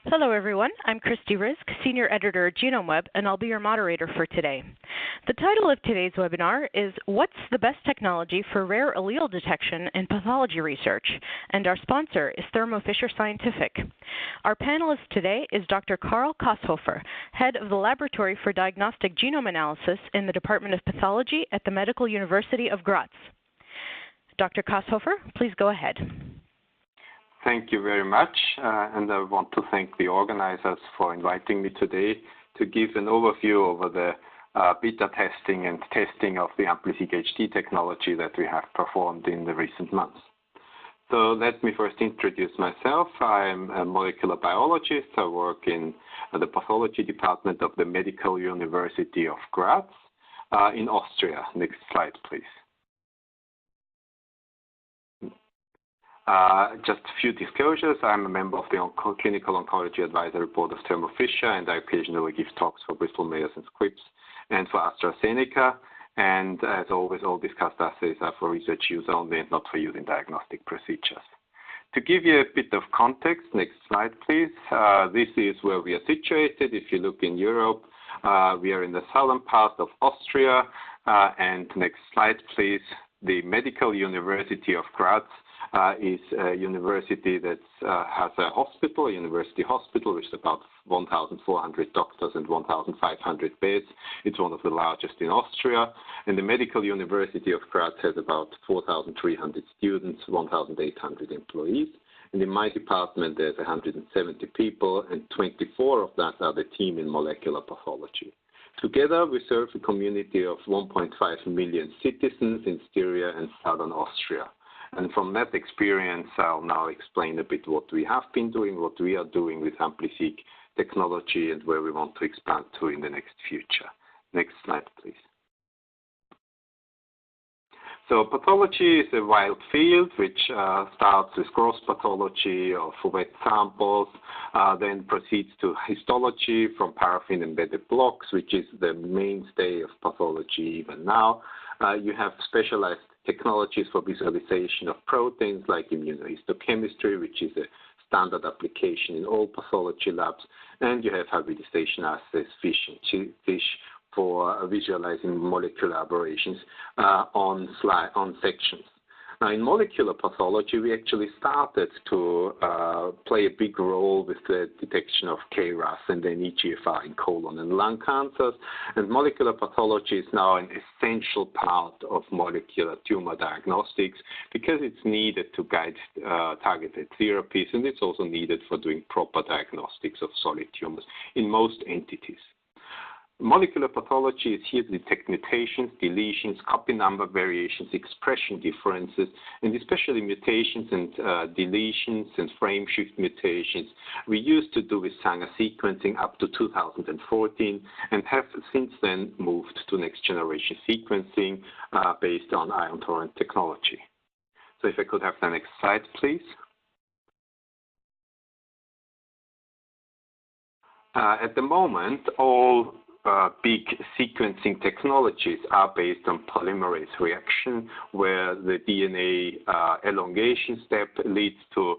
Hello everyone, I'm Christy Risk, Senior Editor at GenomeWeb, and I'll be your moderator for today. The title of today's webinar is What's the Best Technology for Rare Allele Detection in Pathology Research? And our sponsor is Thermo Fisher Scientific. Our panelist today is Dr. Karl Koshofer, Head of the Laboratory for Diagnostic Genome Analysis in the Department of Pathology at the Medical University of Graz. Dr. Koshofer, please go ahead. Thank you very much, and I want to thank the organizers for inviting me today to give an overview over the beta testing and testing of the AmpliSeq HD technology that we have performed in the recent months. So let me first introduce myself. I'm a molecular biologist. I work in the pathology department of the Medical University of Graz in Austria. Next slide, please. Just a few disclosures. I'm a member of the Clinical Oncology Advisory Board of Thermo Fisher, and I occasionally give talks for Bristol Myers and Squibb and for AstraZeneca. And as always, all discussed assays are for research use only and not for use in diagnostic procedures. To give you a bit of context, next slide, please. This is where we are situated. If you look in Europe, we are in the southern part of Austria. And next slide, please. The Medical University of Graz is a university that has a hospital, a university hospital, which is about 1,400 doctors and 1,500 beds. It's one of the largest in Austria. And the Medical University of Graz has about 4,300 students, 1,800 employees. And in my department, there's 170 people, and 24 of that are the team in molecular pathology. Together, we serve a community of 1.5 million citizens in Styria and southern Austria. And from that experience, I'll now explain a bit what we have been doing, what we are doing with AmpliSeq technology, and where we want to expand to in the next future. Next slide, please. So pathology is a wild field which starts with gross pathology of wet samples, then proceeds to histology from paraffin-embedded blocks, which is the mainstay of pathology even now. You have specialized technologies for visualization of proteins like immunohistochemistry, which is a standard application in all pathology labs, and you have hybridization assays, fish for visualizing molecular aberrations on sections. Now, in molecular pathology, we actually started to play a big role with the detection of KRAS and then EGFR in colon and lung cancers. And molecular pathology is now an essential part of molecular tumor diagnostics because it's needed to guide targeted therapies, and it's also needed for doing proper diagnostics of solid tumors in most entities. Molecular pathology is here to detect mutations, deletions, copy number variations, expression differences, and especially mutations and deletions and frame shift mutations we used to do with Sanger sequencing up to 2014 and have since then moved to next generation sequencing based on Ion Torrent technology. So if I could have the next slide, please. At the moment, all big sequencing technologies are based on polymerase reaction, where the DNA elongation step leads to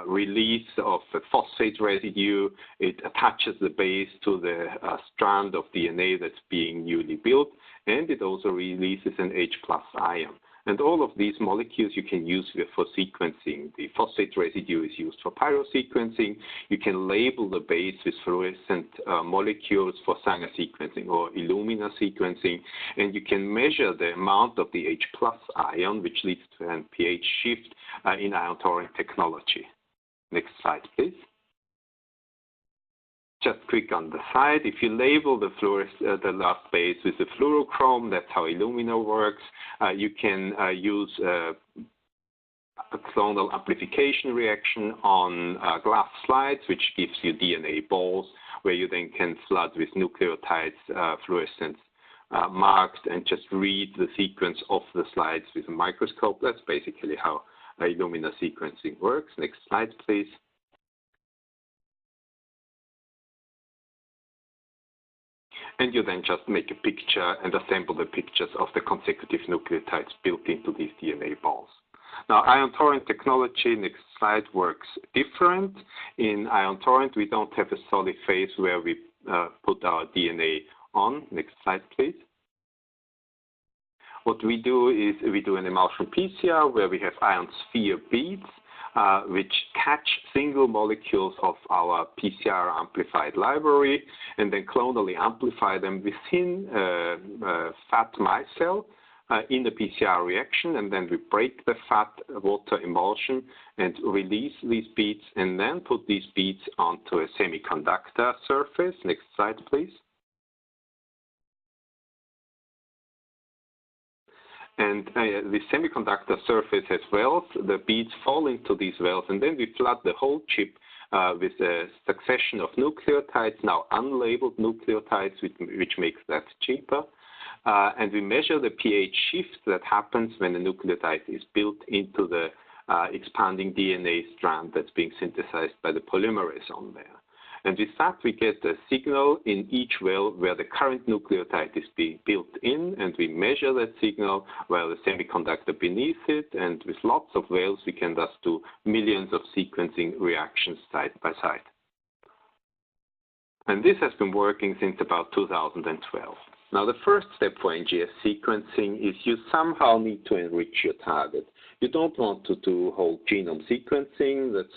release of a phosphate residue. It attaches the base to the strand of DNA that's being newly built, and it also releases an H+ ion. And all of these molecules you can use for sequencing. The phosphate residue is used for pyrosequencing. You can label the base with fluorescent molecules for Sanger sequencing or Illumina sequencing. And you can measure the amount of the H+ ion, which leads to an pH shift in Ion Torrent technology. Next slide, please. Just quick on the side, if you label the last base with a fluorochrome, that's how Illumina works. You can use a clonal amplification reaction on glass slides, which gives you DNA balls, where you then can flood with nucleotides, fluorescence marked, and just read the sequence of the slides with a microscope. That's basically how Illumina sequencing works. Next slide, please. And you then just make a picture and assemble the pictures of the consecutive nucleotides built into these DNA balls. Now, Ion Torrent technology, next slide, works different. In Ion Torrent, we don't have a solid phase where we put our DNA on. Next slide, please. What we do is we do an Emulsion PCR where we have ion sphere beads which catch single molecules of our PCR amplified library and then clonally amplify them within a fat micelle in the PCR reaction, and then we break the fat water emulsion and release these beads and then put these beads onto a semiconductor surface. Next slide, please. And the semiconductor surface has wells. The beads fall into these wells, and then we flood the whole chip with a succession of nucleotides, now unlabeled nucleotides, which makes that cheaper. And we measure the pH shift that happens when a nucleotide is built into the expanding DNA strand that's being synthesized by the polymerase on there. And with that, we get a signal in each well where the current nucleotide is being built in, and we measure that signal while the semiconductor beneath it. And with lots of wells, we can thus do millions of sequencing reactions side by side. And this has been working since about 2012. Now, the first step for NGS sequencing is you somehow need to enrich your target. You don't want to do whole genome sequencing. That's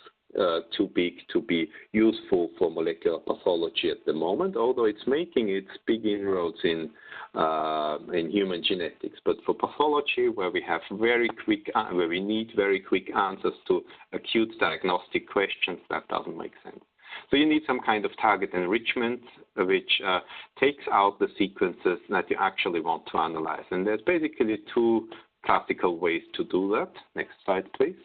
too big to be useful for molecular pathology at the moment, although it's making its big inroads in human genetics. But for pathology, where we have where we need very quick answers to acute diagnostic questions, that doesn't make sense. So you need some kind of target enrichment which takes out the sequences that you actually want to analyze. And there's basically two classical ways to do that. Next slide, please.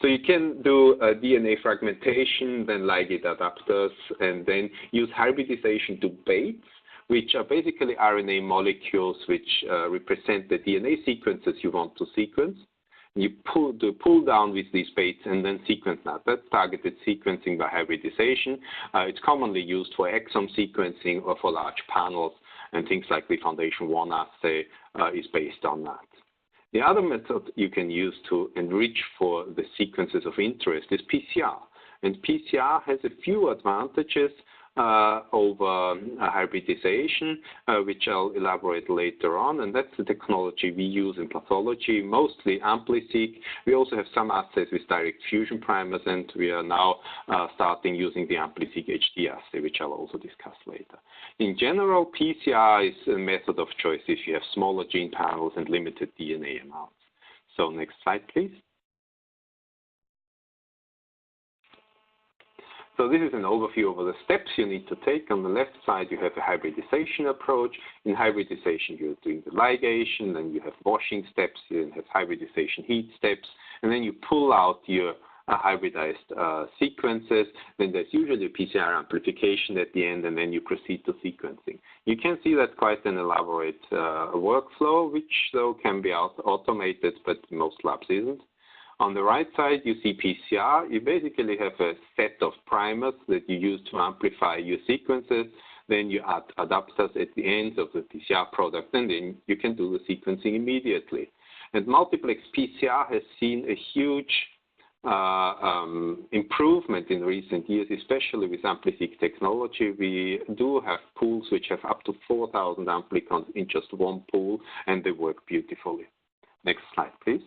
So you can do DNA fragmentation, then ligate adapters, and then use hybridization to baits, which are basically RNA molecules which represent the DNA sequences you want to sequence. You pull down with these baits and then sequence that. That's targeted sequencing by hybridization. It's commonly used for exome sequencing or for large panels, and things like the Foundation 1 assay is based on that. The other method you can use to enrich for the sequences of interest is PCR. And PCR has a few advantages over hybridization, which I'll elaborate later on. And that's the technology we use in pathology, mostly AmpliSeq. We also have some assays with direct fusion primers, and we are now starting using the AmpliSeq HD assay, which I'll also discuss later. In general, PCR is a method of choice if you have smaller gene panels and limited DNA amounts. So next slide, please. So this is an overview of the steps you need to take. On the left side, you have a hybridization approach. In hybridization, you're doing the ligation, then you have washing steps, you then have hybridization heat steps, and then you pull out your hybridized sequences. Then there's usually a PCR amplification at the end, and then you proceed to sequencing. You can see that's quite an elaborate workflow, which though can be automated, but most labs isn't. On the right side, you see PCR. You basically have a set of primers that you use to amplify your sequences. Then you add adapters at the end of the PCR product, and then you can do the sequencing immediately. And multiplex PCR has seen a huge improvement in recent years, especially with AmpliSeq technology. We do have pools which have up to 4,000 amplicons in just one pool, and they work beautifully. Next slide, please.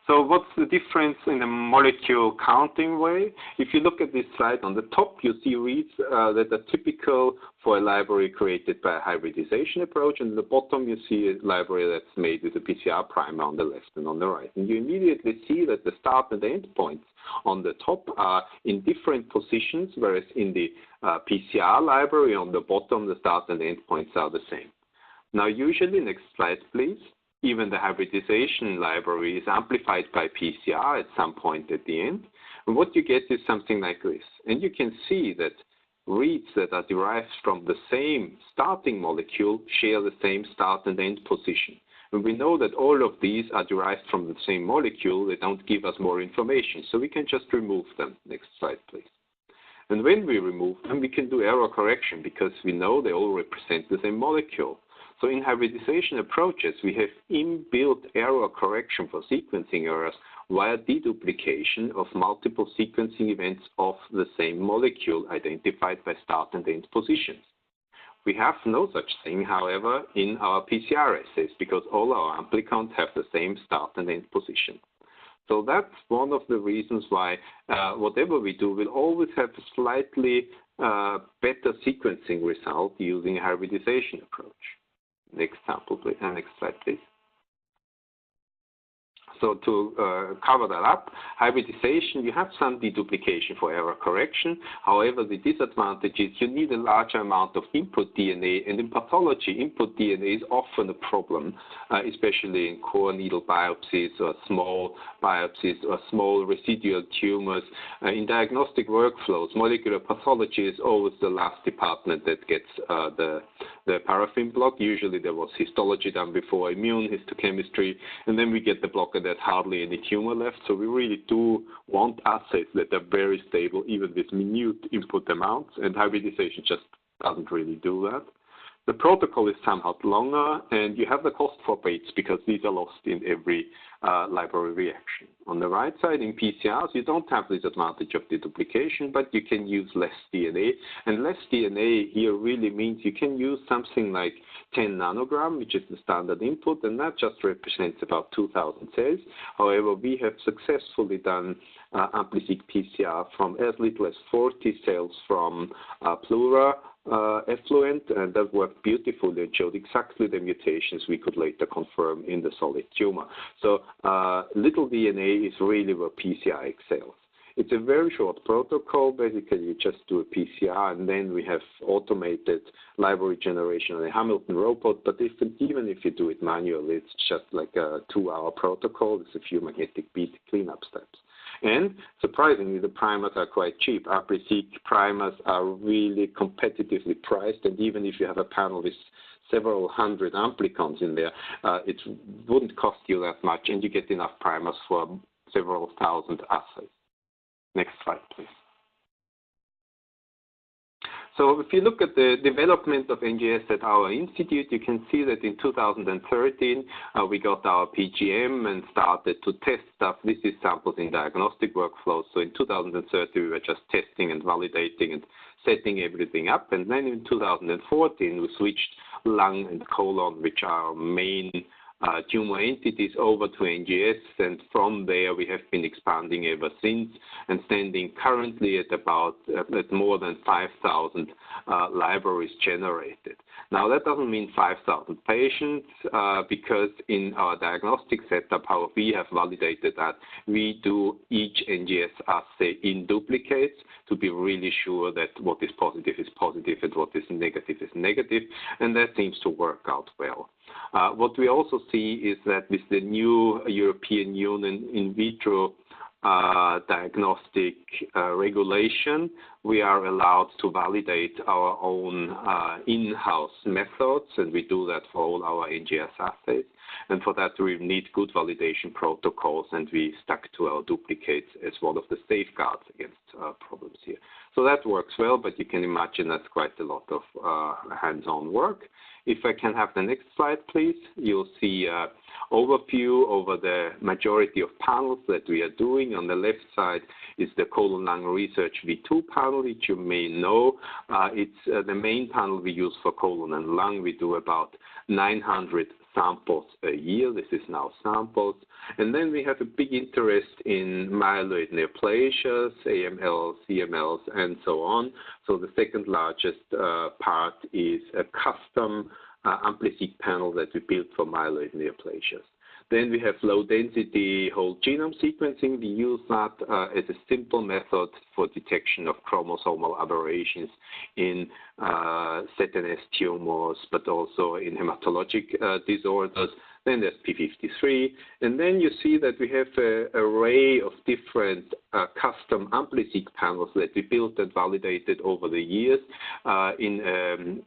So what's the difference in the molecule counting way? If you look at this slide on the top, you see reads that are typical for a library created by a hybridization approach. And at the bottom, you see a library that's made with a PCR primer on the left and on the right. And you immediately see that the start and the end points on the top are in different positions, whereas in the PCR library on the bottom, the start and the end points are the same. Now, usually, next slide, please. Even the hybridization library is amplified by PCR at some point at the end. And what you get is something like this. And you can see that reads that are derived from the same starting molecule share the same start and end position. And we know that all of these are derived from the same molecule. They don't give us more information. So we can just remove them. Next slide, please. And when we remove them, we can do error correction because we know they all represent the same molecule. So in hybridization approaches, we have inbuilt error correction for sequencing errors via deduplication of multiple sequencing events of the same molecule identified by start and end positions. We have no such thing, however, in our PCR assays because all our amplicons have the same start and end position. So that's one of the reasons why whatever we do will always have a slightly better sequencing result using a hybridization approach. Next sample, please. Next slide, please. So to cover that up, hybridization, you have some deduplication for error correction. However, the disadvantage is you need a larger amount of input DNA, and in pathology, input DNA is often a problem, especially in core needle biopsies or small biopsies or small residual tumors. In diagnostic workflows, molecular pathology is always the last department that gets the paraffin block. Usually there was histology done before, immune histochemistry, and then we get the block and there's hardly any tumor left. So we really do want assays that are very stable, even with minute input amounts, and hybridization just doesn't really do that. The protocol is somewhat longer, and you have the cost for baits because these are lost in every library reaction. On the right side, in PCRs, you don't have this advantage of deduplication, but you can use less DNA. And less DNA here really means you can use something like 10 nanogram, which is the standard input, and that just represents about 2,000 cells. However, we have successfully done AmpliSeq PCR from as little as 40 cells from pleura effluent, and that worked beautifully and showed exactly the mutations we could later confirm in the solid tumor. So little DNA is really where PCR excels. It's a very short protocol. Basically, you just do a PCR, and then we have automated library generation on a Hamilton robot. But even if you do it manually, it's just like a 2-hour protocol. There's a few magnetic bead cleanup steps. And surprisingly, the primers are quite cheap. AmpliSeq primers are really competitively priced, and even if you have a panel with several hundred amplicons in there, it wouldn't cost you that much, and you get enough primers for several thousand assays. Next slide, please. So if you look at the development of NGS at our institute, you can see that in 2013, we got our PGM and started to test stuff. This is samples in diagnostic workflows. So in 2013, we were just testing and validating and setting everything up. And then in 2014, we switched lung and colon, which are our main tumor entities, over to NGS, and from there we have been expanding ever since and standing currently at about at more than 5,000 libraries generated. Now that doesn't mean 5,000 patients because in our diagnostic setup, how we have validated that, we do each NGS assay in duplicates to be really sure that what is positive and what is negative, and that seems to work out well. What we also see is that with the new European Union in vitro diagnostic regulation, we are allowed to validate our own in-house methods, and we do that for all our NGS assays. And for that, we need good validation protocols, and we stuck to our duplicates as one of the safeguards against problems here. So that works well, but you can imagine that's quite a lot of hands-on work. If I can have the next slide, please. You'll see an overview over the majority of panels that we are doing. On the left side is the colon lung research V2 panel, which you may know. It's the main panel we use for colon and lung. We do about 900 samples a year. This is now samples. And then we have a big interest in myeloid neoplasias, AMLs, CMLs, and so on. So the second largest part is a custom AmpliSeq panel that we built for myeloid neoplasias. Then we have low-density whole genome sequencing. We use that as a simple method for detection of chromosomal aberrations in ZNS tumors, but also in hematologic disorders. Then there's P53. And then you see that we have an array of different custom AmpliSeq panels that we built and validated over the years in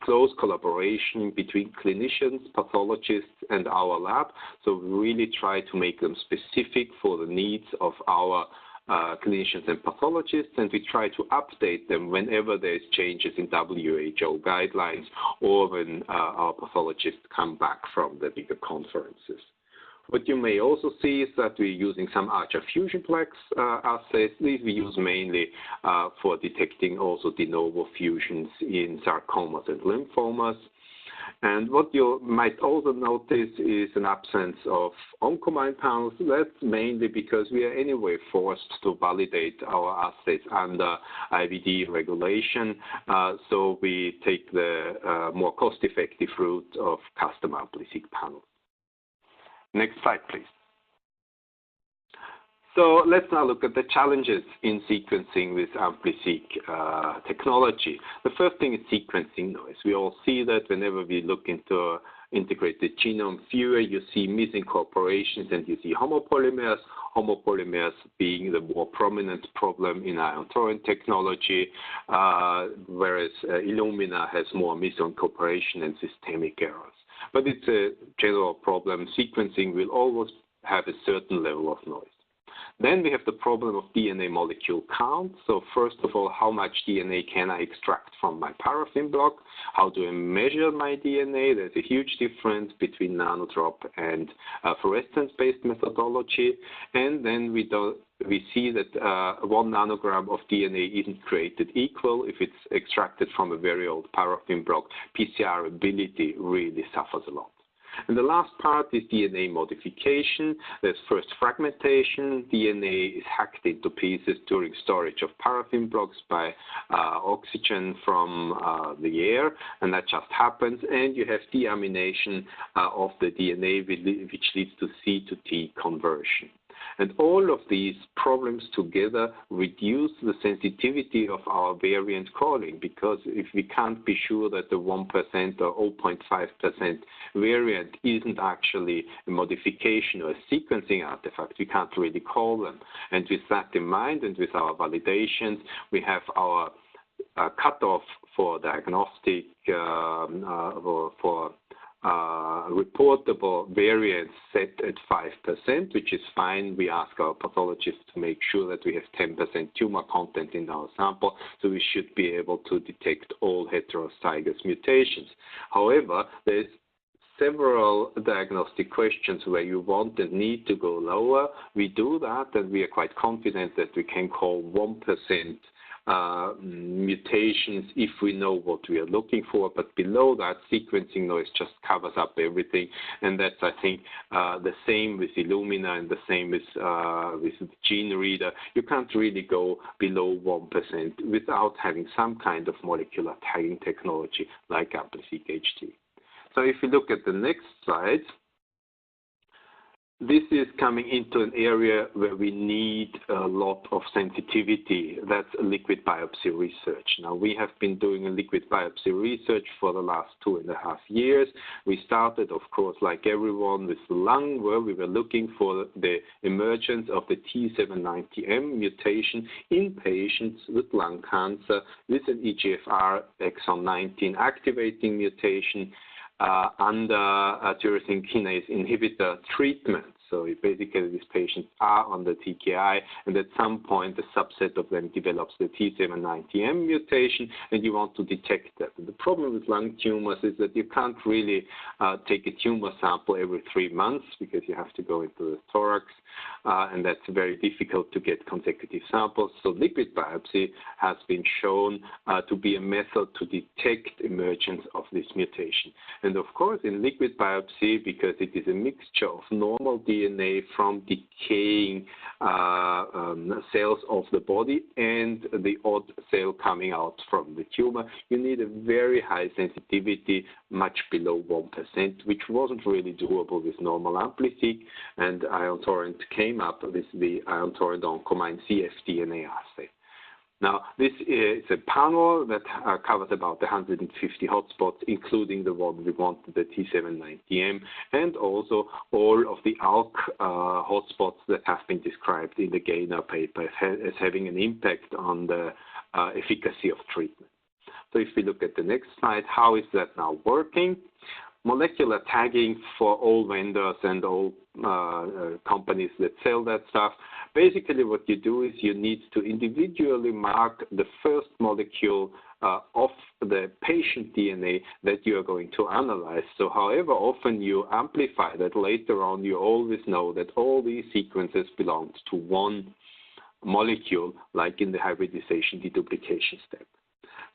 close collaboration between clinicians, pathologists, and our lab. So we really try to make them specific for the needs of our clinicians and pathologists, and we try to update them whenever there's changes in WHO guidelines or when our pathologists come back from the bigger conferences. What you may also see is that we're using some Archer FusionPlex assays. These we use mainly for detecting also de novo fusions in sarcomas and lymphomas. And what you might also notice is an absence of Oncomine panels. That's mainly because we are anyway forced to validate our assays under IVD regulation. So we take the more cost-effective route of custom AmpliSeq panels. Next slide, please. So let's now look at the challenges in sequencing with AmpliSeq technology. The first thing is sequencing noise. We all see that whenever we look into integrated genome viewer, you see misincorporations and you see homopolymers. Homopolymers being the more prominent problem in ion Torrent technology, whereas Illumina has more misincorporation and systemic errors. But it's a general problem. Sequencing will always have a certain level of noise. Then we have the problem of DNA molecule count. So first of all, how much DNA can I extract from my paraffin block? How do I measure my DNA? There's a huge difference between nanodrop and fluorescence-based methodology. And then we see that 1 nanogram of DNA isn't created equal if it's extracted from a very old paraffin block. PCR ability really suffers a lot. And the last part is DNA modification. There's first fragmentation. DNA is hacked into pieces during storage of paraffin blocks by oxygen from the air, and that just happens. And you have deamination of the DNA, which leads to C to T conversion. And all of these problems together reduce the sensitivity of our variant calling, because if we can't be sure that the 1% or 0.5% variant isn't actually a modification or a sequencing artifact, we can't really call them. And with that in mind and with our validations, we have our cutoff for diagnostic for reportable variance set at 5%, which is fine. We ask our pathologists to make sure that we have 10% tumor content in our sample, so we should be able to detect all heterozygous mutations. However, there's several diagnostic questions where you want and need to go lower. We do that, and we are quite confident that we can call 1% mutations if we know what we are looking for, but below that, sequencing noise just covers up everything, and that's, I think, the same with Illumina and the same with the gene reader. You can't really go below 1% without having some kind of molecular tagging technology like AmpliSeq HT. So if you look at the next slide, this is coming into an area where we need a lot of sensitivity. That's liquid biopsy research. Now, we have been doing a liquid biopsy research for the last 2.5 years. We started, of course, like everyone, with the lung, where we were looking for the emergence of the T790M mutation in patients with lung cancer with an EGFR exon 19 activating mutation under tyrosine kinase inhibitor treatment. So basically, these patients are on the TKI, and at some point, a subset of them develops the T790M mutation, and you want to detect that. And the problem with lung tumors is that you can't really take a tumor sample every 3 months because you have to go into the thorax, and that's very difficult to get consecutive samples. So liquid biopsy has been shown to be a method to detect emergence of this mutation. And of course, in liquid biopsy, because it is a mixture of normal DNA from decaying cells of the body and the odd cell coming out from the tumor, you need a very high sensitivity, much below 1%, which wasn't really doable with normal AmpliSeq, and Ion Torrent came up with the Ion Torrent Oncomine cfDNA assay. Now, this is a panel that covers about 150 hotspots, including the one we wanted, the T790M, and also all of the ALK hotspots that have been described in the Gainer paper as having an impact on the efficacy of treatment. So if we look at the next slide, how is that now working? molecular tagging for all vendors and all companies that sell that stuff. Basically, what you do is you need to individually mark the first molecule of the patient DNA that you are going to analyze. So however often you amplify that, later on you always know that all these sequences belong to one molecule, like in the hybridization deduplication step.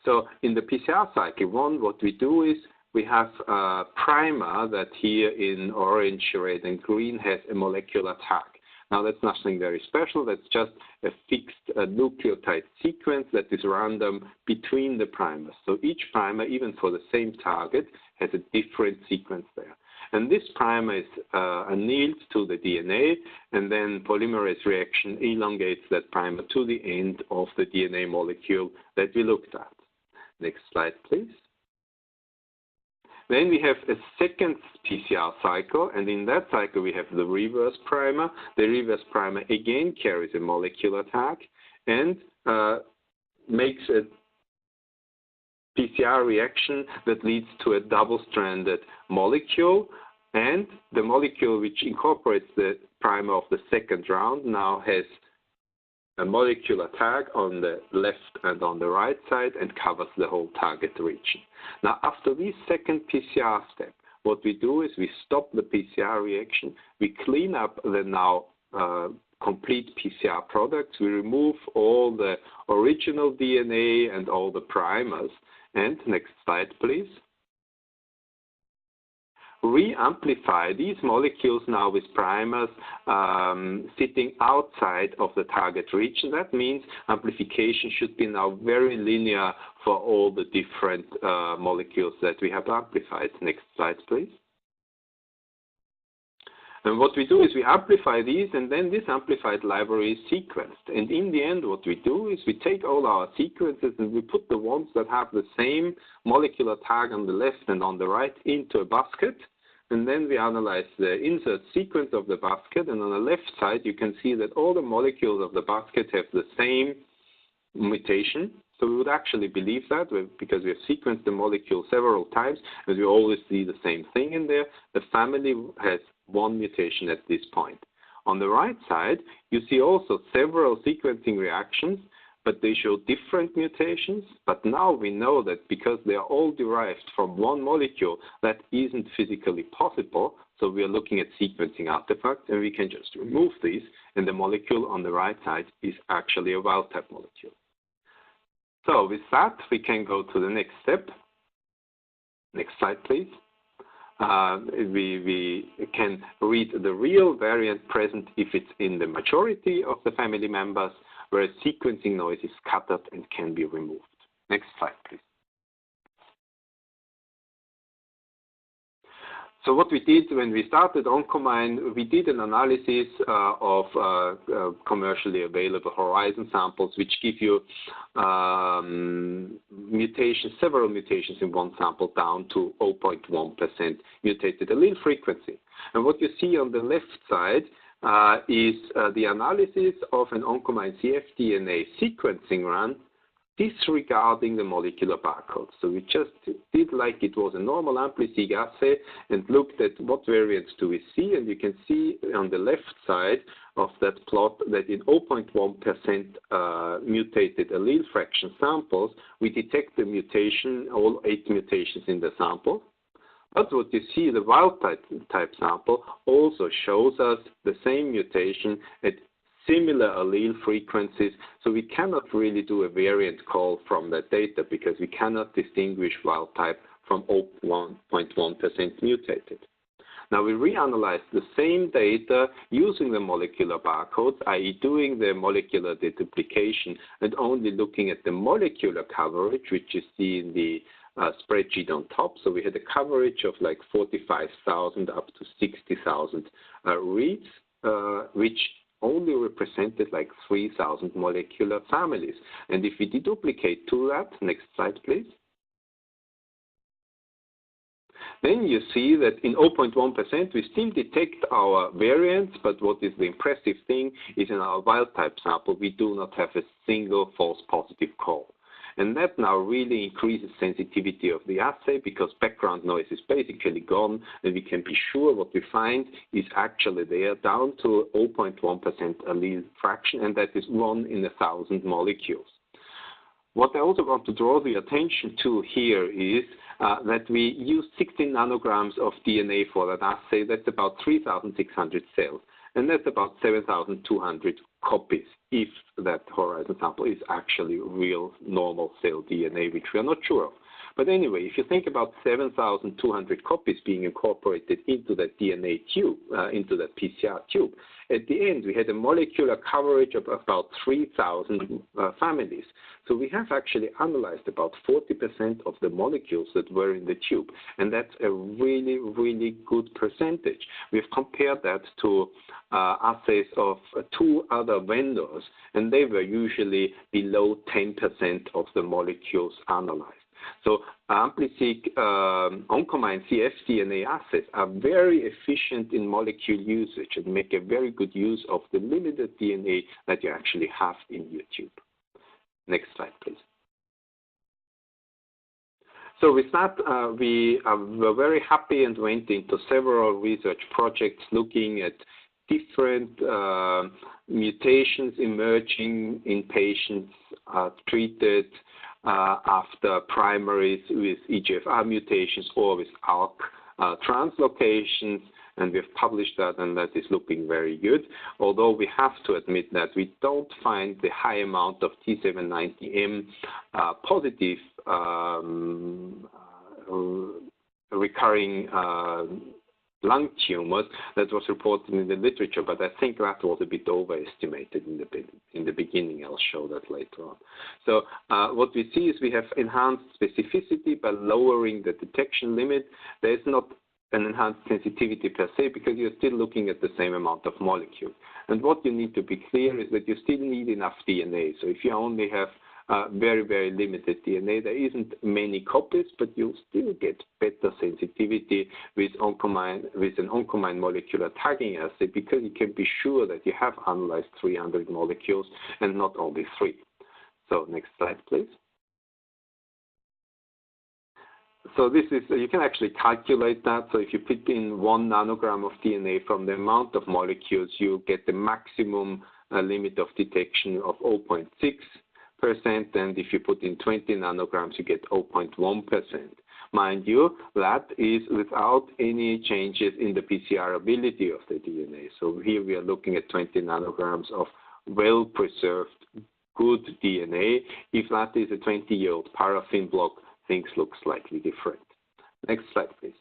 So in the PCR cycle 1, what we do is we have a primer that here in orange, red, and green has a molecular tag. Now, that's nothing very special. That's just a fixed nucleotide sequence that is random between the primers. So each primer, even for the same target, has a different sequence there. And this primer is annealed to the DNA, and then polymerase reaction elongates that primer to the end of the DNA molecule that we looked at. Next slide, please. Then we have a second PCR cycle, and in that cycle we have the reverse primer. The reverse primer again carries a molecular tag and makes a PCR reaction that leads to a double-stranded molecule, and the molecule which incorporates the primer of the second round now has a molecular tag on the left and on the right side and covers the whole target region. Now, after this second PCR step, what we do is we stop the PCR reaction, we clean up the now complete PCR products, we remove all the original DNA and all the primers, and next slide, please. Re-amplify these molecules now with primers sitting outside of the target region. That means amplification should be now very linear for all the different molecules that we have amplified. Next slide, please. And what we do is we amplify these, and then this amplified library is sequenced. And in the end, what we do is we take all our sequences and we put the ones that have the same molecular tag on the left and on the right into a basket. And then we analyze the insert sequence of the basket. And on the left side, you can see that all the molecules of the basket have the same mutation. So we would actually believe that because we have sequenced the molecule several times, and we always see the same thing in there. The family has one mutation at this point. On the right side, you see also several sequencing reactions, but they show different mutations. But now we know that because they are all derived from one molecule, that isn't physically possible. So we are looking at sequencing artifacts, and we can just remove these, and the molecule on the right side is actually a wild-type molecule. So with that, we can go to the next step. Next slide, please. We can read the real variant present if it's in the majority of the family members, whereas sequencing noise is scattered and can be removed. Next slide, please. So what we did when we started Oncomine, we did an analysis of commercially available horizon samples, which give you mutations, several mutations in one sample down to 0.1% mutated allele frequency. And what you see on the left side is the analysis of an Oncomine cfDNA sequencing run disregarding the molecular barcode. So we just did like it was a normal AmpliSeq assay and looked at what variants do we see, and you can see on the left side of that plot that in 0.1% mutated allele fraction samples, we detect the mutation, all 8 mutations in the sample. But what you see, the wild type sample also shows us the same mutation at similar allele frequencies, so we cannot really do a variant call from that data because we cannot distinguish wild type from 0.1% mutated. Now we reanalyzed the same data using the molecular barcodes, i.e. doing the molecular deduplication and only looking at the molecular coverage, which you see in the spreadsheet on top. So we had a coverage of like 45,000 up to 60,000 reads, which only represented like 3,000 molecular families. And if we deduplicate to that, next slide please, then you see that in 0.1% we still detect our variants, but what is the impressive thing is in our wild type sample we do not have a single false positive call. And that now really increases sensitivity of the assay because background noise is basically gone, and we can be sure what we find is actually there down to 0.1% allele fraction, and that is 1 in 1,000 molecules. What I also want to draw the attention to here is that we use 16 nanograms of DNA for that assay. That's about 3,600 cells, and that's about 7,200 copies if that horizon sample is actually real normal cell DNA, which we are not sure of. But anyway, if you think about 7,200 copies being incorporated into that DNA tube, into that PCR tube, at the end we had a molecular coverage of about 3,000 families. So we have actually analyzed about 40% of the molecules that were in the tube, and that's a really, really good percentage. We've compared that to assays of 2 other vendors, and they were usually below 10% of the molecules analyzed. So AmpliSeq Oncomine cfDNA assays are very efficient in molecule usage and make a very good use of the limited DNA that you actually have in your tube. Next slide, please. So with that, we were very happy and went into several research projects looking at different mutations emerging in patients treated after primaries with EGFR mutations or with ALK translocations, and we've published that, and that is looking very good. Although we have to admit that we don't find the high amount of T790M positive recurring lung tumors that was reported in the literature, but I think that was a bit overestimated in the beginning. I'll show that later on. So what we see is we have enhanced specificity by lowering the detection limit. There is not an enhanced sensitivity per se because you're still looking at the same amount of molecule. And what you need to be clear is that you still need enough DNA. So if you only have very, very limited DNA, there isn't many copies, but you'll still get better sensitivity with an Oncomine molecular tagging assay because you can be sure that you have analyzed 300 molecules and not only 3. So next slide, please. So this is, you can actually calculate that. So if you put in 1 nanogram of DNA from the amount of molecules, you get the maximum limit of detection of 0.6%. And if you put in 20 nanograms, you get 0.1%. Mind you, that is without any changes in the PCR ability of the DNA. So here we are looking at 20 nanograms of well-preserved, good DNA. If that is a 20-year-old paraffin block, things look slightly different. Next slide, please.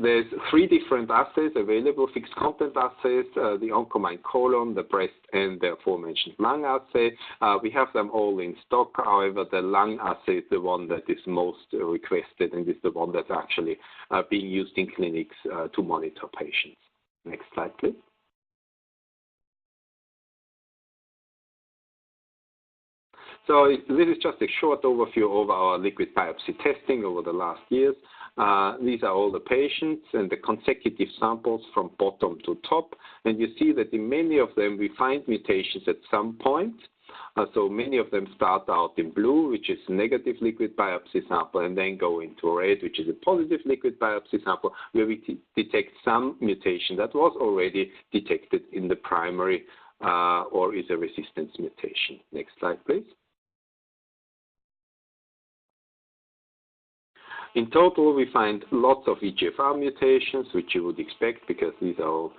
There's 3 different assays available, fixed content assays, the Oncomine colon, the breast, and the aforementioned lung assay. We have them all in stock. However, the lung assay is the one that is most requested and is the one that's actually being used in clinics to monitor patients. Next slide, please. So this is just a short overview of our liquid biopsy testing over the last years. These are all the patients and the consecutive samples from bottom to top. And you see that in many of them, we find mutations at some point. So many of them start out in blue, which is negative liquid biopsy sample, and then go into red, which is a positive liquid biopsy sample, where we detect some mutation that was already detected in the primary or is a resistance mutation. Next slide, please. In total, we find lots of EGFR mutations, which you would expect because these are all,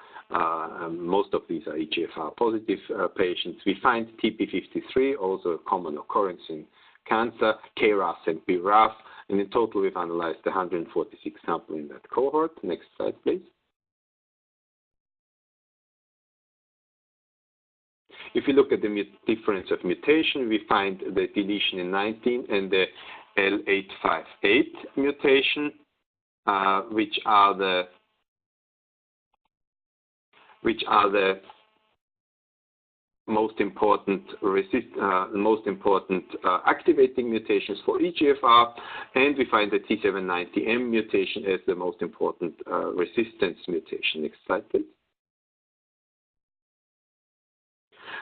most of these are EGFR positive patients. We find TP53, also a common occurrence in cancer, KRAS and BRAF, and in total we've analyzed 146 samples in that cohort. Next slide, please. If you look at the difference of mutation, we find the deletion in 19 and the L858 mutation, which are the most important activating mutations for EGFR, and we find the T790M mutation as the most important resistance mutation. Next slide, please.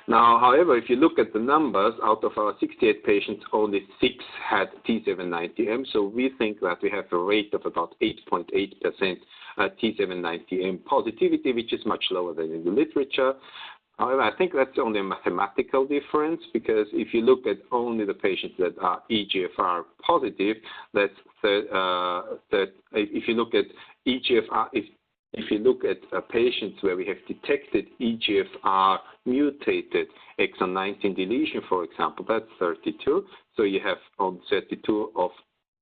Now, however, if you look at the numbers, out of our 68 patients, only 6 had T790M. So we think that we have a rate of about 8.8% T790M positivity, which is much lower than in the literature. However, I think that's only a mathematical difference, because if you look at only the patients that are EGFR positive, that's if you look at EGFR, if you look at patients where we have detected EGFR mutated exon 19 deletion, for example, that's 32. So you have on 32 of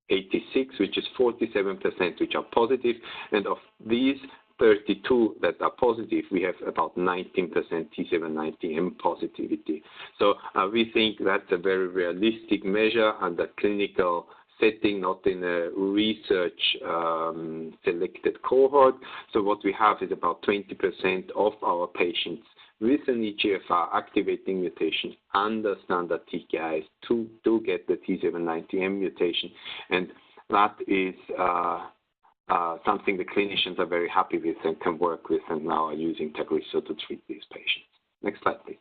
86, which is 47%, which are positive, and of these 32 that are positive, we have about 19% T790M positivity. So we think that's a very realistic measure under clinical setting, not in a research selected cohort. So what we have is about 20% of our patients with an EGFR activating mutation under standard TKIs to get the T790M mutation, and that is something the clinicians are very happy with and can work with, and now are using Tagrisso to treat these patients. Next slide, please.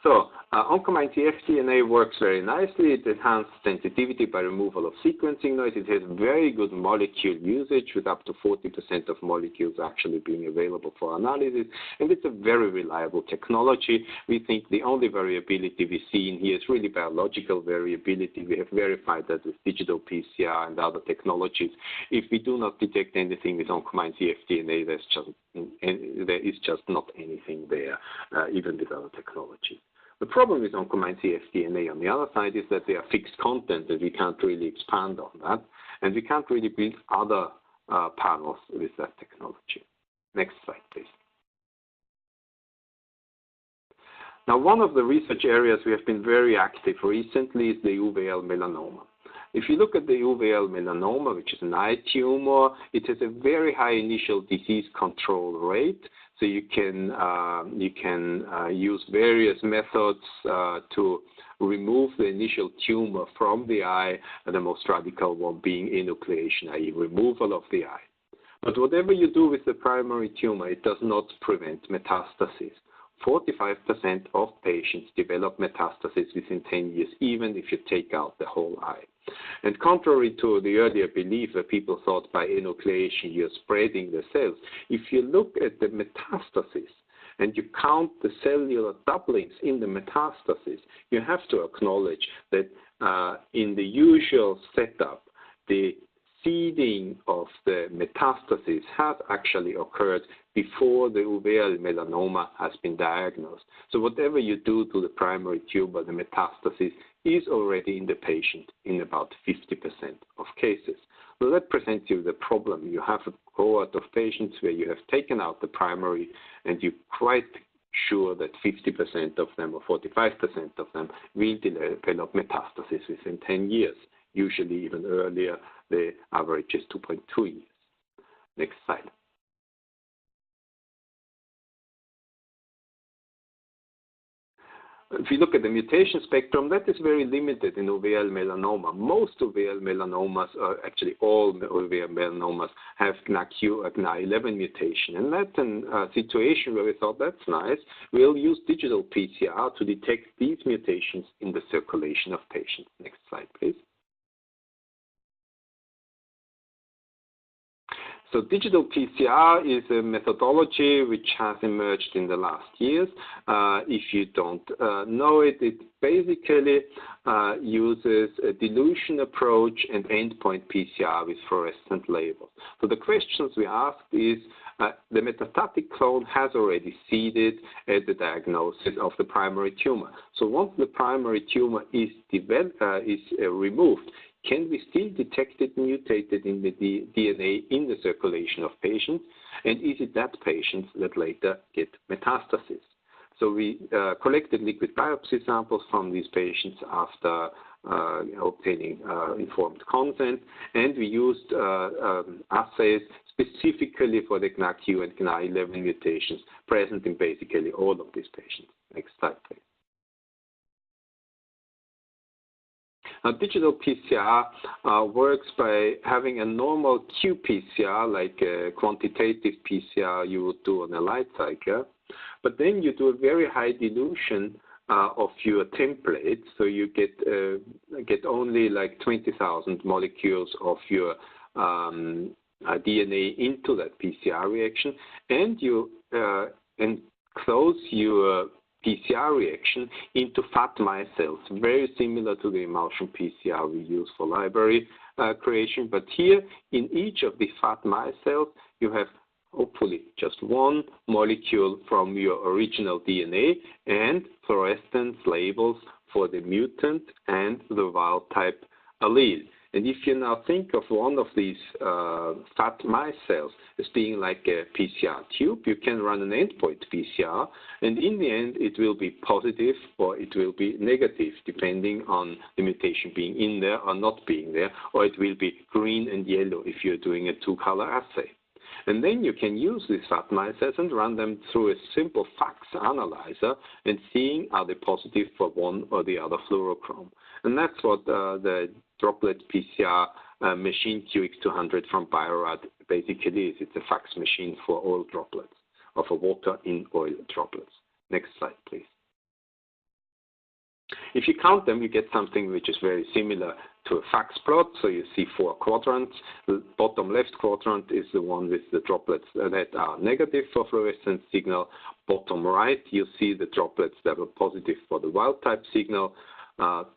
So Oncomine cfDNA works very nicely. It enhances sensitivity by removal of sequencing noise. It has very good molecule usage, with up to 40% of molecules actually being available for analysis. And it's a very reliable technology. We think the only variability we see in here is really biological variability. We have verified that with digital PCR and other technologies. If we do not detect anything with Oncomine cfDNA, there is just not anything there, even with other technology. The problem with Oncomine cfDNA on the other side is that they are fixed content, and we can't really expand on that, and we can't really build other panels with that technology. Next slide, please. Now, one of the research areas we have been very active recently is the Uveal Melanoma. If you look at the Uveal Melanoma, which is an eye tumor, it has a very high initial disease control rate. So you can use various methods to remove the initial tumor from the eye, and the most radical one being enucleation, i.e. removal of the eye. But whatever you do with the primary tumor, it does not prevent metastasis. 45% of patients develop metastasis within 10 years, even if you take out the whole eye. And contrary to the earlier belief that people thought by enucleation you're spreading the cells, if you look at the metastasis and you count the cellular doublings in the metastasis, you have to acknowledge that in the usual setup, the seeding of the metastasis has actually occurred before the uveal melanoma has been diagnosed. So whatever you do to the primary tumor, the metastasis is already in the patient in about 50% of cases. So that presents you the problem. You have a cohort of patients where you have taken out the primary, and you're quite sure that 50% of them or 45% of them will develop metastasis within 10 years, usually even earlier. The average is 2.2 years. Next slide. If you look at the mutation spectrum, that is very limited in uveal melanoma. Most uveal melanomas, or actually all uveal melanomas, have GNA11 mutation. And that's a situation where we thought, that's nice. We'll use digital PCR to detect these mutations in the circulation of patients. Next slide, please. So digital PCR is a methodology which has emerged in the last years. If you don't know it, it basically uses a dilution approach and endpoint PCR with fluorescent labels. So the questions we asked is, the metastatic clone has already seeded at the diagnosis of the primary tumor. So once the primary tumor is removed, can we still detect it mutated in the DNA in the circulation of patients? And is it that patients that later get metastasis? So we collected liquid biopsy samples from these patients after obtaining informed consent, and we used assays specifically for the GNAQ and GNA11 mutations present in basically all of these patients. Next slide, please. Now, digital PCR works by having a normal qPCR, like a quantitative PCR you would do on a light cycle, but then you do a very high dilution of your template, so you get only like 20,000 molecules of your DNA into that PCR reaction, and you enclose your PCR reaction into fat micelles, very similar to the Emulsion PCR we use for library creation. But here, in each of these fat micelles, you have hopefully just one molecule from your original DNA and fluorescence labels for the mutant and the wild type allele. And if you now think of one of these fat micelles as being like a PCR tube, you can run an endpoint PCR, and in the end it will be positive or it will be negative, depending on the mutation being in there or not being there, or it will be green and yellow if you're doing a two-color assay. And then you can use these fat micelles and run them through a simple fax analyzer and seeing are they positive for one or the other fluorochrome. And that's what the droplet PCR machine QX200 from Bio Rad basically is. It's a fax machine for oil droplets, or for water in oil droplets. Next slide, please. If you count them, you get something which is very similar to a fax plot. So you see 4 quadrants. The bottom left quadrant is the one with the droplets that are negative for fluorescence signal. Bottom right, you see the droplets that are positive for the wild type signal.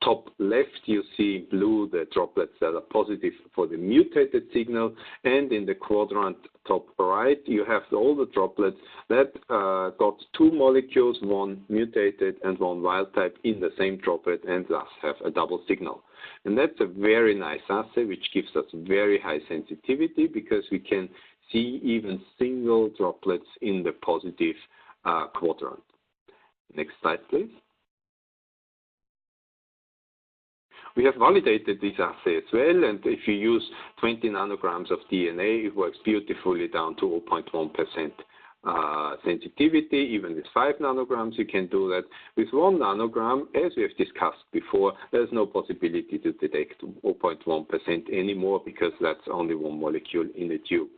Top left, you see blue the droplets that are positive for the mutated signal, and in the quadrant top right, you have all the droplets that got 2 molecules, one mutated and one wild type, in the same droplet, and thus have a double signal. And that's a very nice assay, which gives us very high sensitivity because we can see even single droplets in the positive quadrant. Next slide, please. We have validated this assay as well, and if you use 20 nanograms of DNA, it works beautifully down to 0.1% sensitivity. Even with 5 nanograms, you can do that. With 1 nanogram, as we have discussed before, there's no possibility to detect 0.1% anymore because that's only one molecule in a tube.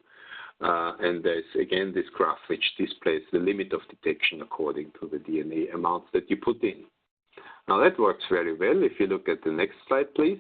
And there's, again, this graph which displays the limit of detection according to the DNA amounts that you put in. Now that works very well. If you look at the next slide, please.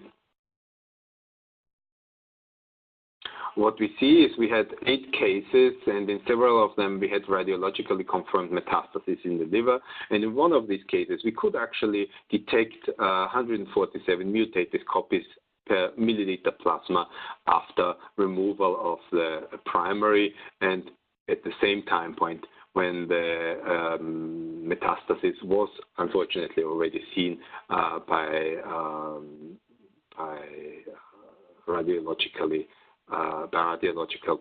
What we see is we had 8 cases, and in several of them we had radiologically confirmed metastasis in the liver. And in one of these cases, we could actually detect 147 mutated copies per milliliter plasma after removal of the primary, and at the same time point when the metastasis was unfortunately already seen by radiological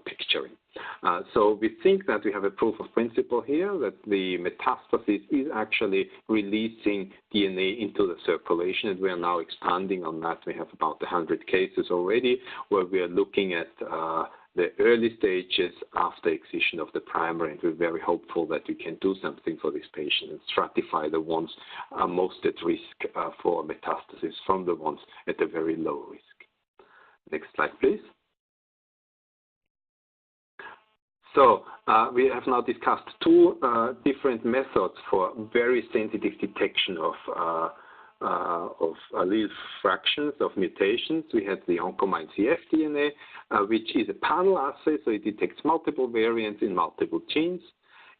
picturing. So we think that we have a proof of principle here, that the metastasis is actually releasing DNA into the circulation, and we are now expanding on that. We have about 100 cases already where we are looking at the early stages after excision of the primary, and we're very hopeful that we can do something for this patient and stratify the ones most at risk for metastasis from the ones at a very low risk. Next slide, please. So we have now discussed 2 different methods for very sensitive detection of allele fractions of mutations. We had the Oncomine cfDNA, which is a panel assay, so it detects multiple variants in multiple genes.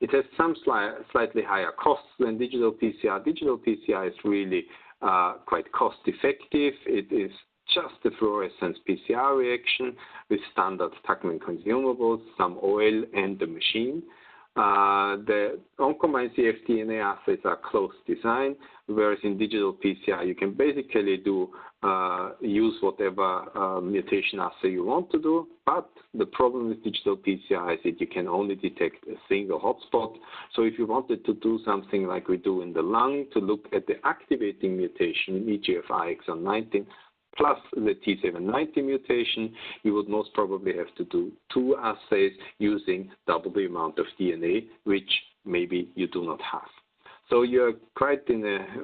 It has some slightly higher costs than digital PCR. Digital PCR is really quite cost effective. It is just a fluorescence PCR reaction with standard Tuckman consumables, some oil, and the machine. The Oncomine cfDNA assays are close design, whereas in digital PCR you can basically use whatever mutation assay you want to do. But the problem with digital PCR is that you can only detect a single hotspot. So if you wanted to do something like we do in the lung, to look at the activating mutation in EGFR exon 19 plus the T790 mutation, you would most probably have to do 2 assays using double the amount of DNA, which maybe you do not have. So you're quite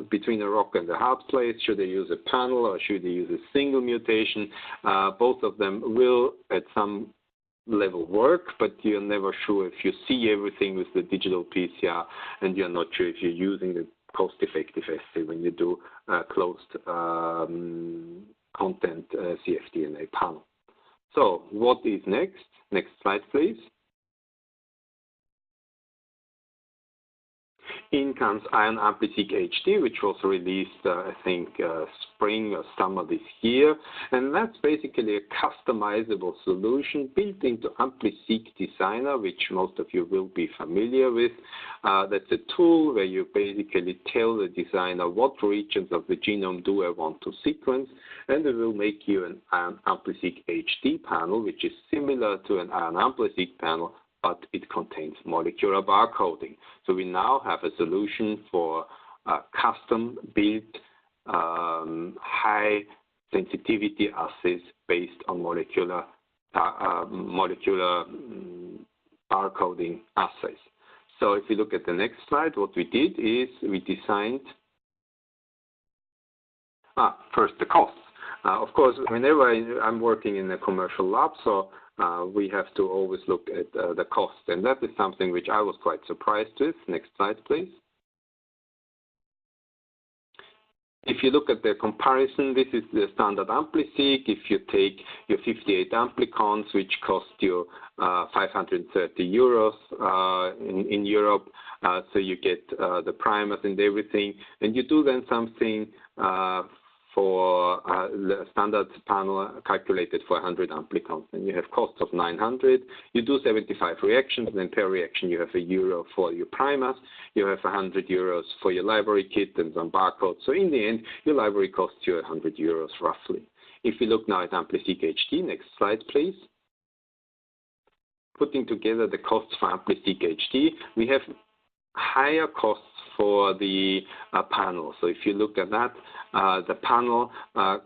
between a rock and a hard place. Should I use a panel or should I use a single mutation? Both of them will at some level work, but you're never sure if you see everything with the digital PCR, and you're not sure if you're using the cost-effective assay when you do closed content cfDNA panel. So what is next? Next slide, please. In comes Ion AmpliSeq HD, which was released, I think, spring or summer this year. And that's basically a customizable solution built into AmpliSeq Designer, which most of you will be familiar with. That's a tool where you basically tell the designer what regions of the genome do I want to sequence, and it will make you an Ion AmpliSeq HD panel, which is similar to an Ion AmpliSeq panel, but it contains molecular barcoding. So we now have a solution for custom-built high sensitivity assays based on molecular barcoding assays. So if you look at the next slide, what we did is we designed first the costs. Of course, whenever I'm working in a commercial lab, so we have to always look at the cost, and that is something which I was quite surprised with. Next slide, please. If you look at the comparison, this is the standard AmpliSeq. If you take your 58 amplicons, which cost you 530 euros in Europe, so you get the primers and everything, and you do then something for the standard panel calculated for 100 amplicons, and you have costs of 900. You do 75 reactions, and then per reaction you have €1 for your primers. You have 100 euros for your library kit and some barcodes. So in the end, your library costs you 100 euros roughly. If we look now at AmpliSeq HD, next slide, please. Putting together the costs for AmpliSeq HD, we have higher costs for the panel. So if you look at that, the panel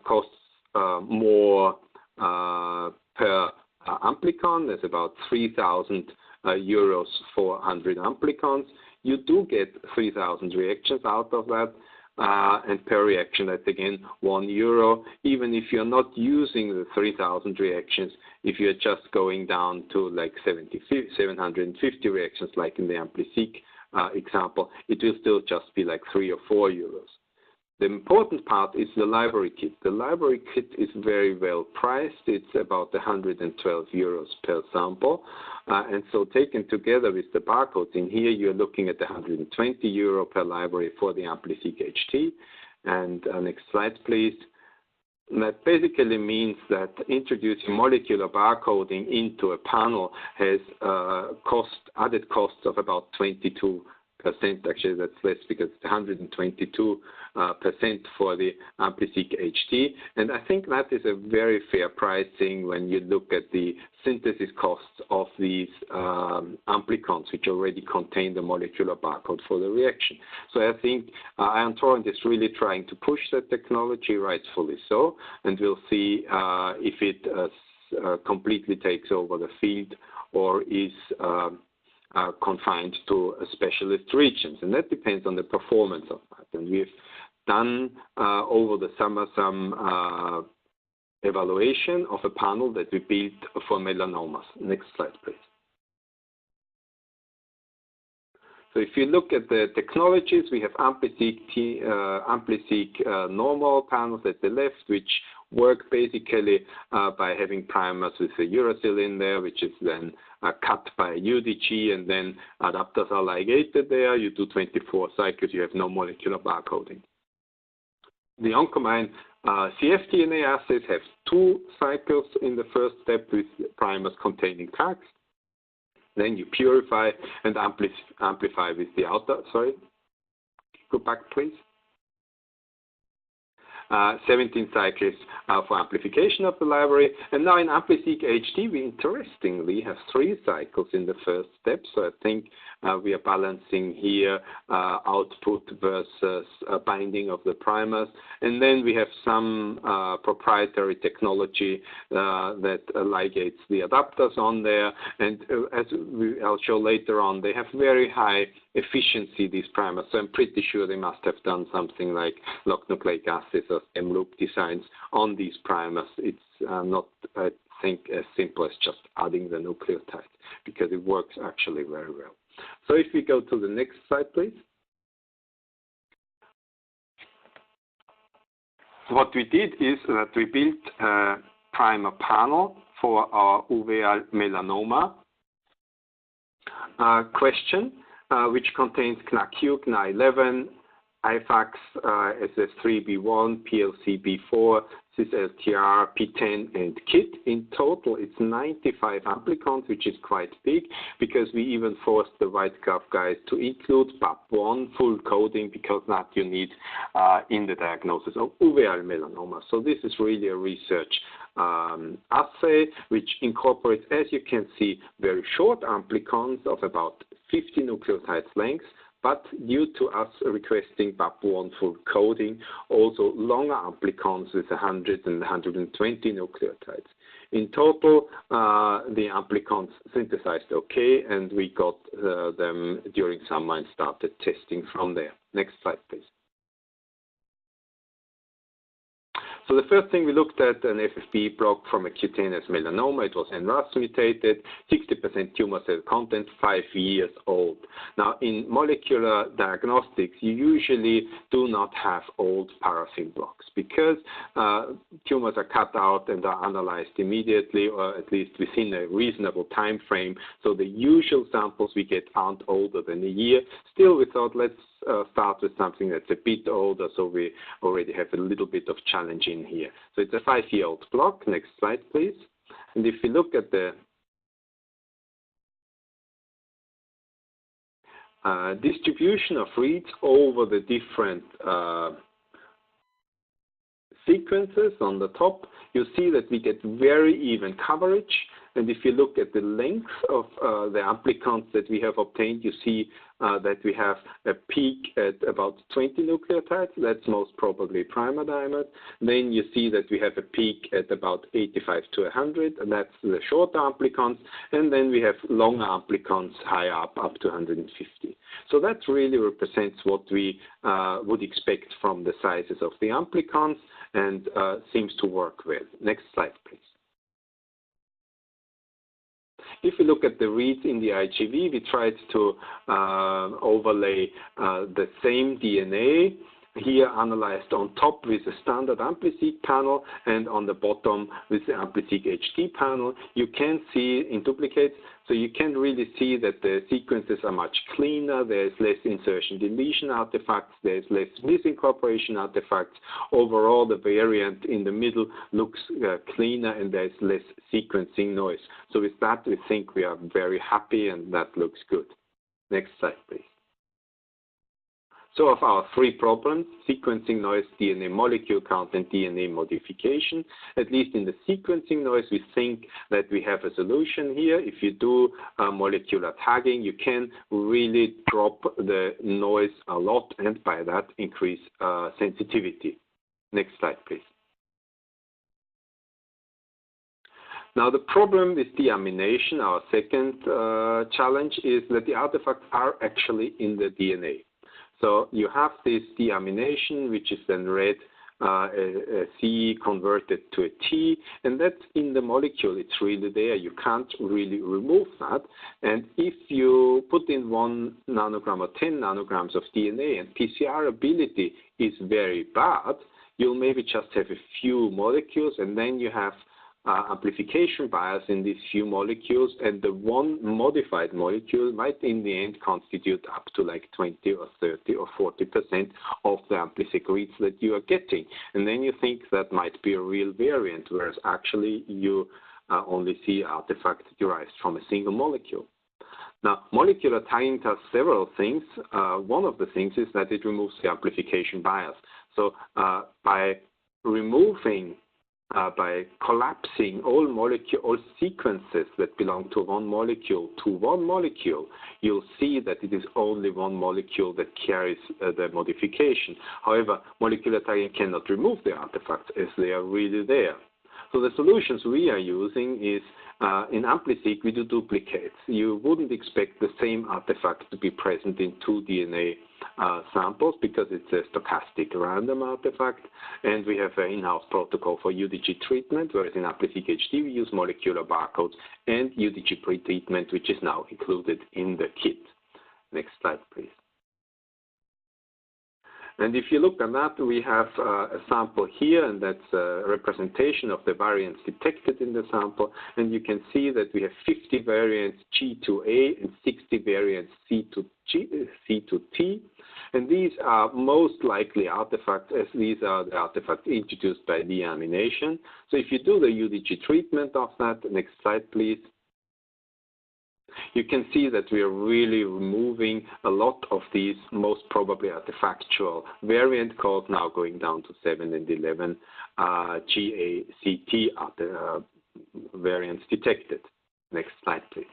costs more per amplicon. There's about 3,000 euros for 100 amplicons. You do get 3,000 reactions out of that. And per reaction, that's again €1. Even if you're not using the 3,000 reactions, if you're just going down to like 750 reactions, like in the AmpliSeq example, it will still just be like €3 or €4. The important part is the library kit. The library kit is very well priced. It's about 112 euros per sample. And so taken together with the barcodes in here, you're looking at 120 euro per library for the AmpliSeq HD. And next slide, please. And that basically means that introducing molecular barcoding into a panel has added costs of about 22%. Actually, that's less because it's 122% for the AmpliSeq HD. And I think that is a very fair pricing when you look at the synthesis costs of these amplicons, which already contain the molecular barcode for the reaction. So I think Torrent is really trying to push that technology, rightfully so, and we'll see if it completely takes over the field or is confined to specialist regions, and that depends on the performance of that. And we've done over the summer some evaluation of a panel that we built for melanomas. Next slide, please. So if you look at the technologies, we have AmpliSeq normal panels at the left, which work basically by having primers with a uracil in there, which is then cut by a UDG, and then adapters are ligated there. You do 24 cycles, you have no molecular barcoding. The Oncomine cfDNA assays have 2 cycles in the first step with primers containing tags. Then you purify and amplify with the outer. Sorry, go back, please. 17 cycles for amplification of the library. And now in AmpliSeq HD, we interestingly have 3 cycles in the first step. So I think we are balancing here output versus binding of the primers. And then we have some proprietary technology that ligates the adapters on there. And as I'll show later on, they have very high efficiency, these primers. So I'm pretty sure they must have done something like log nucleic acids or stem loop designs on these primers. It's not, I think, as simple as just adding the nucleotide, because it works actually very well. So if we go to the next slide, please. What we did is that we built a primer panel for our Uveal Melanoma question, which contains CNAQ, CNA11, IFAX, SS3B1, PLCB4, CysLTR, P10, and KIT. In total, it's 95 amplicons, which is quite big, because we even forced the white glove guys to include BAP1 full coding, because that you need in the diagnosis of uveal melanoma. So this is really a research assay, which incorporates, as you can see, very short amplicons of about 50 nucleotides length, but due to us requesting BAP1 full coding, also longer amplicons with 100 and 120 nucleotides. In total, the amplicons synthesized okay, and we got them during summer and started testing from there. Next slide, please. So the first thing we looked at, an FFPE block from a cutaneous melanoma. It was NRAS mutated, 60% tumor cell content, 5 years old. Now, in molecular diagnostics, you usually do not have old paraffin blocks, because tumors are cut out and are analyzed immediately, or at least within a reasonable time frame. So the usual samples we get aren't older than a year. Still, we thought, let's start with something that's a bit older, so we already have a little bit of challenge in here. So it's a 5-year-old block. Next slide, please. And if you look at the distribution of reads over the different sequences on the top, you see that we get very even coverage. And if you look at the length of the amplicons that we have obtained, you see that we have a peak at about 20 nucleotides. That's most probably primer dimer. Then you see that we have a peak at about 85 to 100, and that's the shorter amplicons. And then we have longer amplicons higher up to 150. So that really represents what we would expect from the sizes of the amplicons, and seems to work well. Next slide, please. If you look at the reads in the IGV, we tried to overlay the same DNA, here analyzed on top with a standard AmpliSeq panel, and on the bottom with the AmpliSeq HD panel. You can see in duplicates, so you can really see that the sequences are much cleaner. There's less insertion deletion artifacts, there's less misincorporation artifacts. Overall, the variant in the middle looks cleaner, and there's less sequencing noise. So with that, we think we are very happy, and that looks good. Next slide, please. So of our 3 problems, sequencing noise, DNA molecule count, and DNA modification, at least in the sequencing noise, we think that we have a solution here. If you do molecular tagging, you can really drop the noise a lot, and by that increase sensitivity. Next slide, please. Now, the problem with deamination, our second challenge, is that the artifacts are actually in the DNA. So you have this deamination, which is then read a C converted to a T, and that's in the molecule. It's really there. You can't really remove that. And if you put in 1 nanogram or 10 nanograms of DNA, and PCR ability is very bad, you'll maybe just have a few molecules, and then you have amplification bias in these few molecules, and the one modified molecule might in the end constitute up to like 20 or 30 or 40% of the AmpliSeq reads that you are getting. And then you think that might be a real variant, whereas actually you only see artifacts derived from a single molecule. Now, molecular tagging does several things. One of the things is that it removes the amplification bias. So by removing, by collapsing all sequences that belong to one molecule, you'll see that it is only one molecule that carries the modification. However, molecular tagging cannot remove the artifacts as they are really there. So the solutions we are using is, in AmpliSeq, we do duplicates. You wouldn't expect the same artifact to be present in 2 DNA samples because it's a stochastic random artifact, and we have an in-house protocol for UDG treatment, whereas in AmpliSeq HD we use molecular barcodes and UDG pretreatment, which is now included in the kit. Next slide, please. And if you look at that, we have a sample here, and that's a representation of the variants detected in the sample. And you can see that we have 50 variants G to A and 60 variants C to T. And these are most likely artifacts, as these are the artifacts introduced by deamination. So if you do the UDG treatment of that, next slide, please. You can see that we are really removing a lot of these most probably artifactual variant codes, now going down to 7 and 11 GACT variants detected. Next slide, please.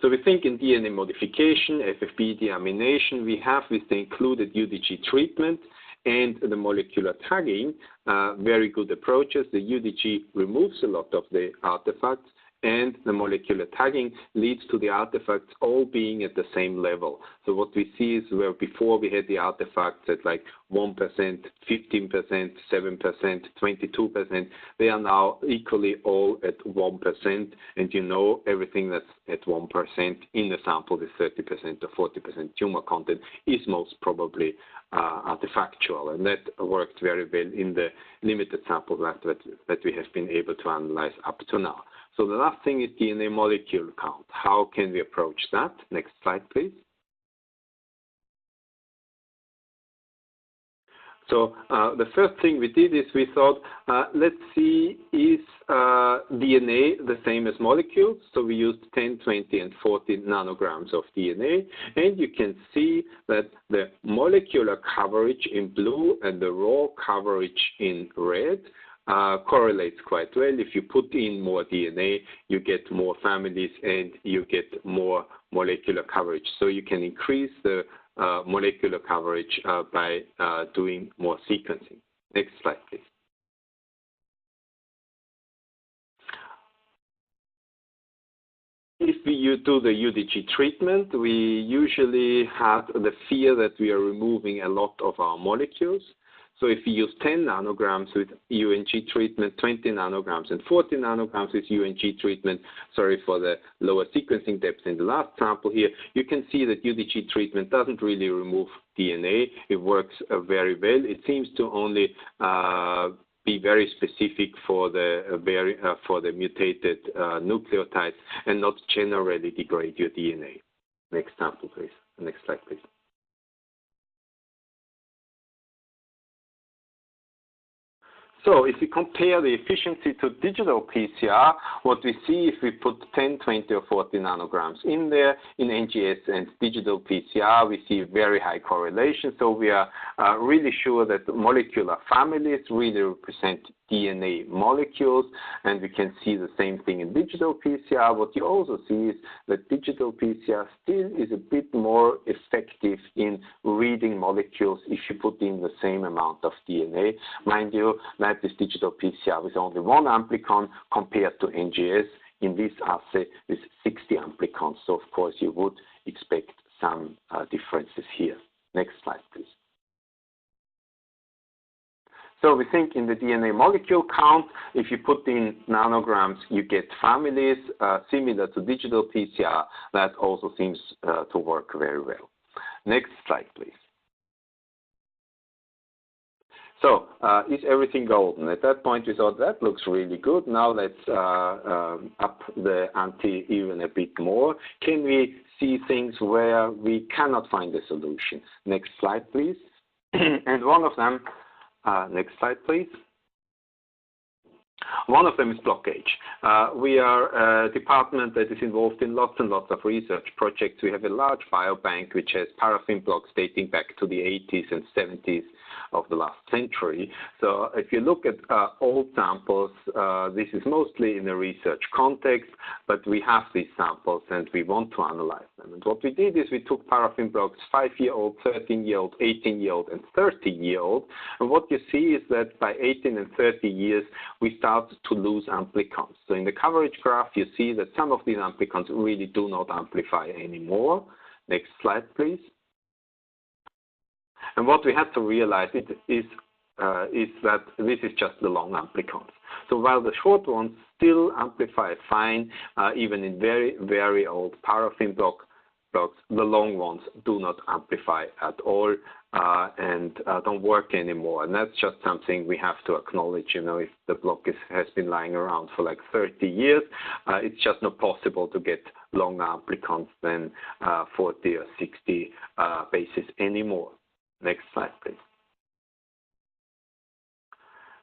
So we think in DNA modification, FFPE deamination, we have with the included UDG treatment and the molecular tagging, very good approaches. The UDG removes a lot of the artifacts, and the molecular tagging leads to the artifacts all being at the same level. So what we see is where before we had the artifacts at like 1%, 15%, 7%, 22%, they are now equally all at 1%, and you know everything that's at 1% in the sample with 30% or 40% tumor content is most probably artifactual, and that worked very well in the limited sample that we have been able to analyze up to now. So the last thing is DNA molecule count. How can we approach that? Next slide, please. So the first thing we did is we thought, let's see, is DNA the same as molecules? So we used 10, 20, and 40 nanograms of DNA. And you can see that the molecular coverage in blue and the raw coverage in red correlates quite well. If you put in more DNA, you get more families and you get more molecular coverage. So you can increase the molecular coverage by doing more sequencing. Next slide, please. If you do the UDG treatment, we usually have the fear that we are removing a lot of our molecules. So if you use 10 nanograms with UNG treatment, 20 nanograms and 40 nanograms with UNG treatment, sorry for the lower sequencing depth in the last sample here, you can see that UDG treatment doesn't really remove DNA. It works very well. It seems to only be very specific for the mutated nucleotides and not generally degrade your DNA. Next sample, please. Next slide, please. So if we compare the efficiency to digital PCR, what we see if we put 10, 20, or 40 nanograms in there, in NGS and digital PCR, we see very high correlation. So we are really sure that the molecular families really represent DNA molecules, and we can see the same thing in digital PCR. What you also see is that digital PCR still is a bit more effective in reading molecules if you put in the same amount of DNA. Mind you, that is digital PCR with only 1 amplicon compared to NGS in this assay with 60 amplicons. So, of course, you would expect some differences here. Next slide, please. So we think in the DNA molecule count, if you put in nanograms, you get families similar to digital PCR. That also seems to work very well. Next slide, please. So is everything golden? At that point, we thought that looks really good. Now let's up the ante even a bit more. Can we see things where we cannot find a solution? Next slide, please. And one of them, next slide, please. One of them is blockage. We are a department that is involved in lots and lots of research projects. We have a large biobank which has paraffin blocks dating back to the 80s and 70s of the last century. So if you look at old samples, this is mostly in a research context, but we have these samples and we want to analyze them. And what we did is we took paraffin blocks 5-year-old, 13-year-old, 18-year-old, and 30-year-old. And what you see is that by 18 and 30 years, we start to lose amplicons. So in the coverage graph, you see that some of these amplicons really do not amplify anymore. Next slide, please. And what we had to realize is that this is just the long amplicons. So while the short ones still amplify fine, even in very, very old paraffin blocks, the long ones do not amplify at all and don't work anymore. And that's just something we have to acknowledge. You know, if the block has been lying around for like 30 years, it's just not possible to get longer amplicons than 40 or 60 bases anymore. Next slide, please.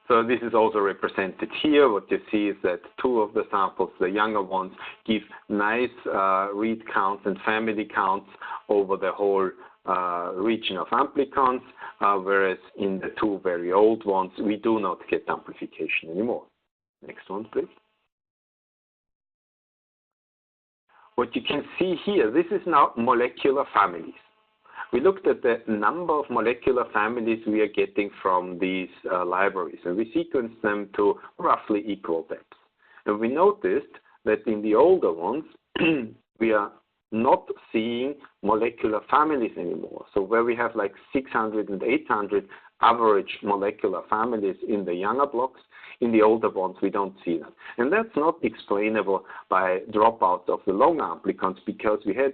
So this is also represented here. What you see is that two of the samples, the younger ones, give nice read counts and family counts over the whole region of amplicons, whereas in the two very old ones, we do not get amplification anymore. Next one, please. What you can see here, this is now molecular families. We looked at the number of molecular families we are getting from these libraries, and we sequenced them to roughly equal depths. And we noticed that in the older ones, we are not seeing molecular families anymore. So where we have like 600 and 800 average molecular families in the younger blocks, in the older ones, we don't see that. And that's not explainable by dropouts of the longer amplicons, because we had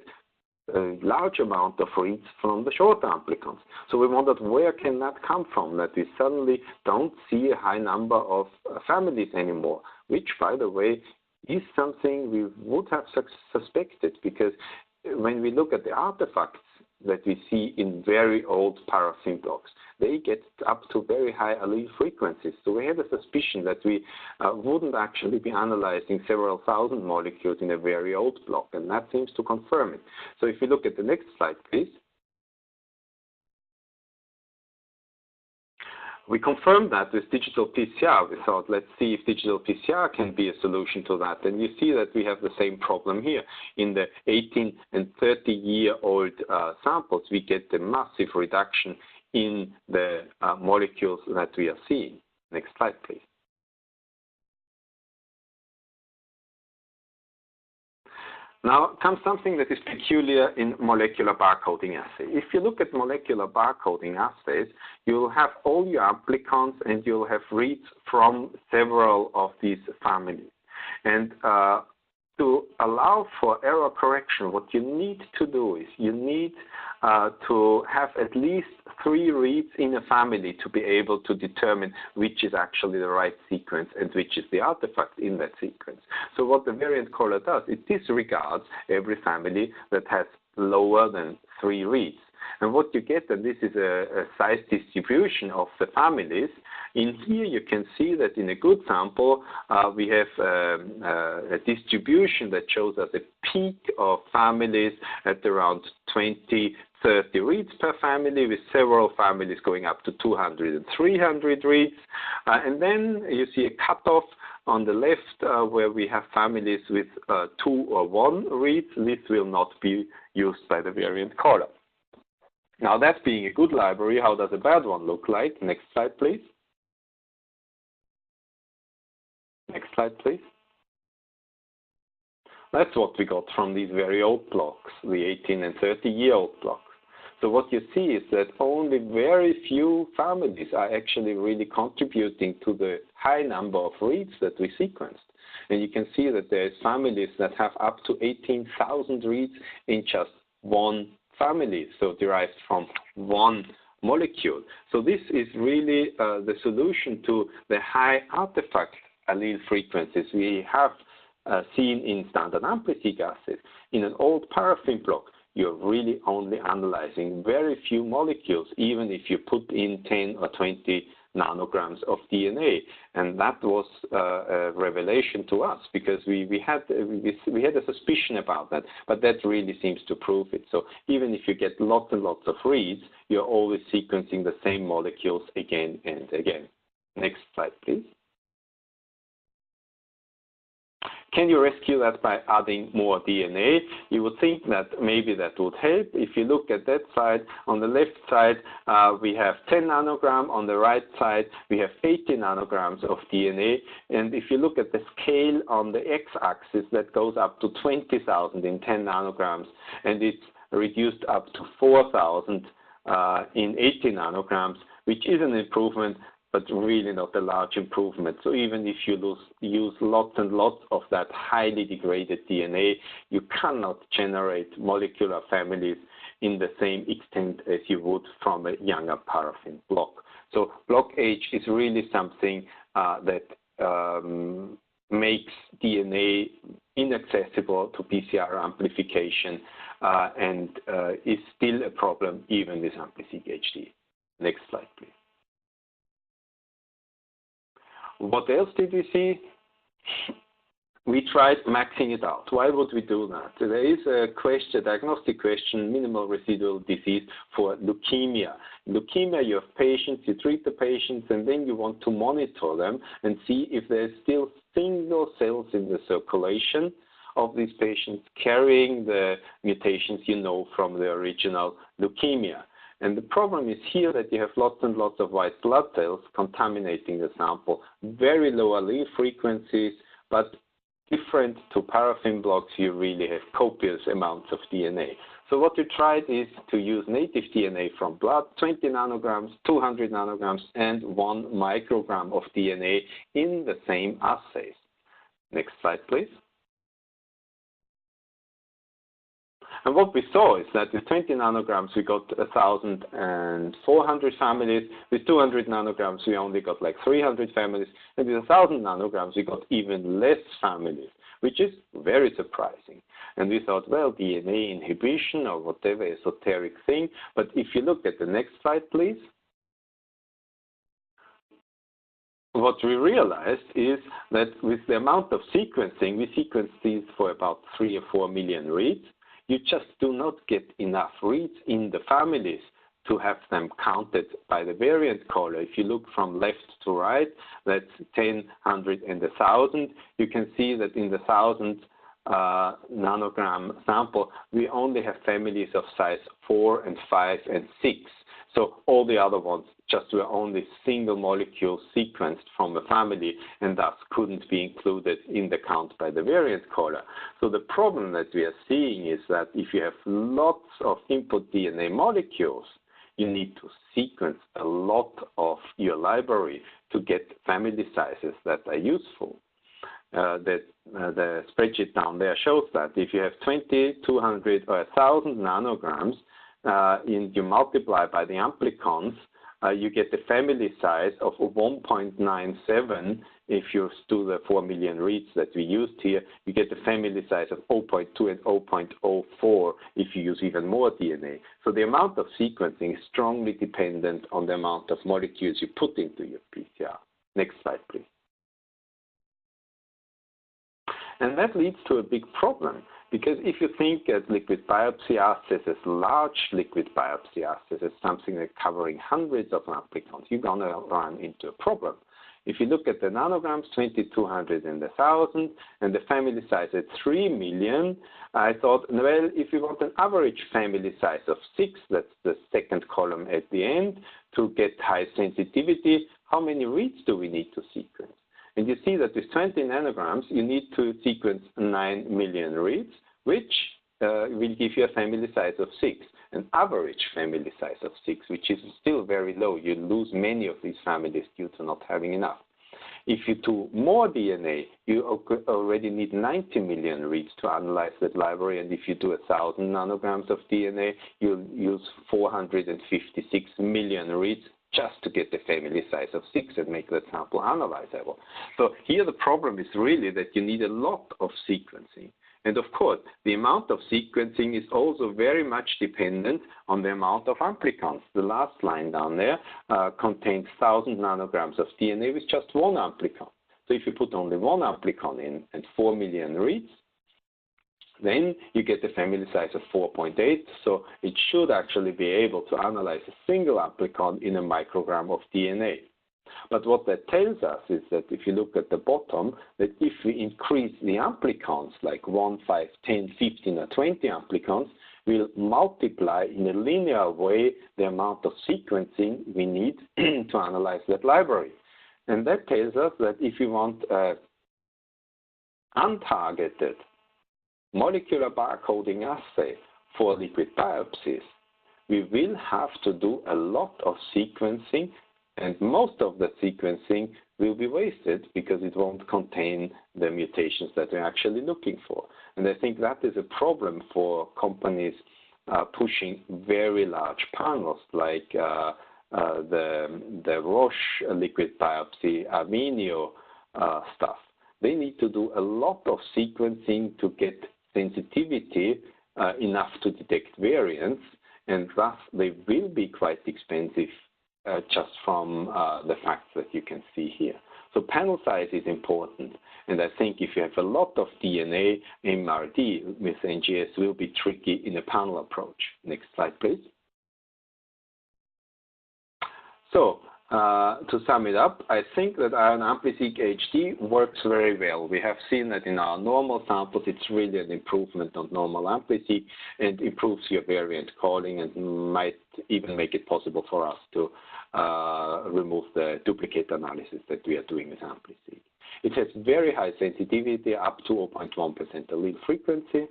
a large amount of reads from the shorter amplicons. So we wondered, where can that come from, that we suddenly don't see a high number of families anymore, which, by the way, is something we would have suspected, because when we look at the artifacts that we see in very old paraffin blocks, they get up to very high allele frequencies. So we had a suspicion that we wouldn't actually be analyzing several thousand molecules in a very old block, and that seems to confirm it. So if you look at the next slide, please. We confirmed that with digital PCR. We thought, let's see if digital PCR can be a solution to that. And you see that we have the same problem here. In the 18 and 30-year-old samples, we get a massive reduction in the molecules that we are seeing. Next slide, please. Now comes something that is peculiar in molecular barcoding assay. If you look at molecular barcoding assays, you'll have all your amplicons and you'll have reads from several of these families. And to allow for error correction, what you need to do is you need to have at least 3 reads in a family to be able to determine which is actually the right sequence and which is the artifact in that sequence. So what the variant caller does, it disregards every family that has lower than 3 reads. And what you get, and this is a size distribution of the families. In here, you can see that in a good sample, we have a distribution that shows us a peak of families at around 20, 30 reads per family, with several families going up to 200 and 300 reads. And then you see a cutoff on the left where we have families with 2 or 1 reads. This will not be used by the variant caller. Now, that being a good library, how does a bad one look like? Next slide, please. Next slide, please. That's what we got from these very old blocks, the 18 and 30-year-old blocks. So what you see is that only very few families are actually really contributing to the high number of reads that we sequenced. And you can see that there are families that have up to 18,000 reads in just one family, so derived from one molecule. So this is really the solution to the high artifact allele frequencies we have seen in standard AmpliSeq assays. In an old paraffin block, you're really only analyzing very few molecules, even if you put in 10 or 20 nanograms of DNA, and that was a revelation to us because we had a suspicion about that, but that really seems to prove it. So even if you get lots and lots of reads, you're always sequencing the same molecules again and again. Next slide, please. Can you rescue that by adding more DNA? You would think that maybe that would help. If you look at that side, on the left side, we have 10 nanogram. On the right side, we have 80 nanograms of DNA. And if you look at the scale on the x-axis, that goes up to 20,000 in 10 nanograms, and it's reduced up to 4,000 in 80 nanograms, which is an improvement, but really not a large improvement. So even if you use lots and lots of that highly degraded DNA, you cannot generate molecular families in the same extent as you would from a younger paraffin block. So block age is really something that makes DNA inaccessible to PCR amplification and is still a problem even with AmpliSeq HD. Next slide, please. What else did we see? We tried maxing it out. Why would we do that? There is a diagnostic question, minimal residual disease for leukemia. In leukemia, you have patients, you treat the patients, and then you want to monitor them and see if there's still single cells in the circulation of these patients carrying the mutations you know from the original leukemia. And the problem is here that you have lots and lots of white blood cells contaminating the sample, very low allele frequencies, but different to paraffin blocks, you really have copious amounts of DNA. So what we tried is to use native DNA from blood, 20 nanograms, 200 nanograms, and 1 microgram of DNA in the same assays. Next slide, please. And what we saw is that with 20 nanograms, we got 1,400 families. With 200 nanograms, we only got like 300 families. And with 1,000 nanograms, we got even less families, which is very surprising. And we thought, well, DNA inhibition or whatever esoteric thing. But if you look at the next slide, please. What we realized is that with the amount of sequencing, we sequenced these for about 3 or 4 million reads. You just do not get enough reads in the families to have them counted by the variant caller. If you look from left to right, that's 10, 100, and 1,000. You can see that in the 1,000 nanogram sample, we only have families of size 4 and 5 and 6. So all the other ones just were only single molecule sequenced from a family and thus couldn't be included in the count by the variant caller. So the problem that we are seeing is that if you have lots of input DNA molecules, you need to sequence a lot of your library to get family sizes that are useful. The spreadsheet down there shows that if you have 20, 200, or 1,000 nanograms, and you multiply by the amplicons, you get the family size of 1.97. If you do the 4 million reads that we used here, you get the family size of 0.2 and 0.04 if you use even more DNA. So the amount of sequencing is strongly dependent on the amount of molecules you put into your PCR. Next slide, please. And that leads to a big problem. Because if you think at liquid biopsy assays as large liquid biopsy assays, as something like covering hundreds of amplicons, you're going to run into a problem. If you look at the nanograms, 20, 200, and 1,000, and the family size at 3 million, I thought, well, if you want an average family size of 6, that's the second column at the end, to get high sensitivity, how many reads do we need to sequence? And you see that with 20 nanograms, you need to sequence 9 million reads, which will give you a family size of 6, an average family size of 6, which is still very low. You lose many of these families due to not having enough. If you do more DNA, you already need 90 million reads to analyze that library, and if you do 1,000 nanograms of DNA, you'll use 456 million reads just to get the family size of 6 and make that sample analyzable. So here the problem is really that you need a lot of sequencing. And of course, the amount of sequencing is also very much dependent on the amount of amplicons. The last line down there contains 1,000 nanograms of DNA with just one amplicon. So if you put only one amplicon in and 4 million reads, then you get a family size of 4.8. So it should actually be able to analyze a single amplicon in a microgram of DNA. But what that tells us is that if you look at the bottom, that if we increase the amplicons, like 1, 5, 10, 15, or 20 amplicons, we'll multiply in a linear way the amount of sequencing we need to analyze that library. And that tells us that if you want untargeted molecular barcoding assay for liquid biopsies, we will have to do a lot of sequencing, and most of the sequencing will be wasted because it won't contain the mutations that we're actually looking for. And I think that is a problem for companies pushing very large panels like the Roche liquid biopsy Arminio stuff. They need to do a lot of sequencing to get sensitivity enough to detect variants, and thus they will be quite expensive just from the facts that you can see here. So panel size is important, and I think if you have a lot of DNA, MRD with NGS will be tricky in a panel approach. Next slide, please. So to sum it up, I think that Ion AmpliSeq HD works very well. We have seen that in our normal samples, it's really an improvement on normal AmpliSeq and improves your variant calling and might even make it possible for us to remove the duplicate analysis that we are doing with AmpliSeq. It has very high sensitivity, up to 0.1% allele frequency.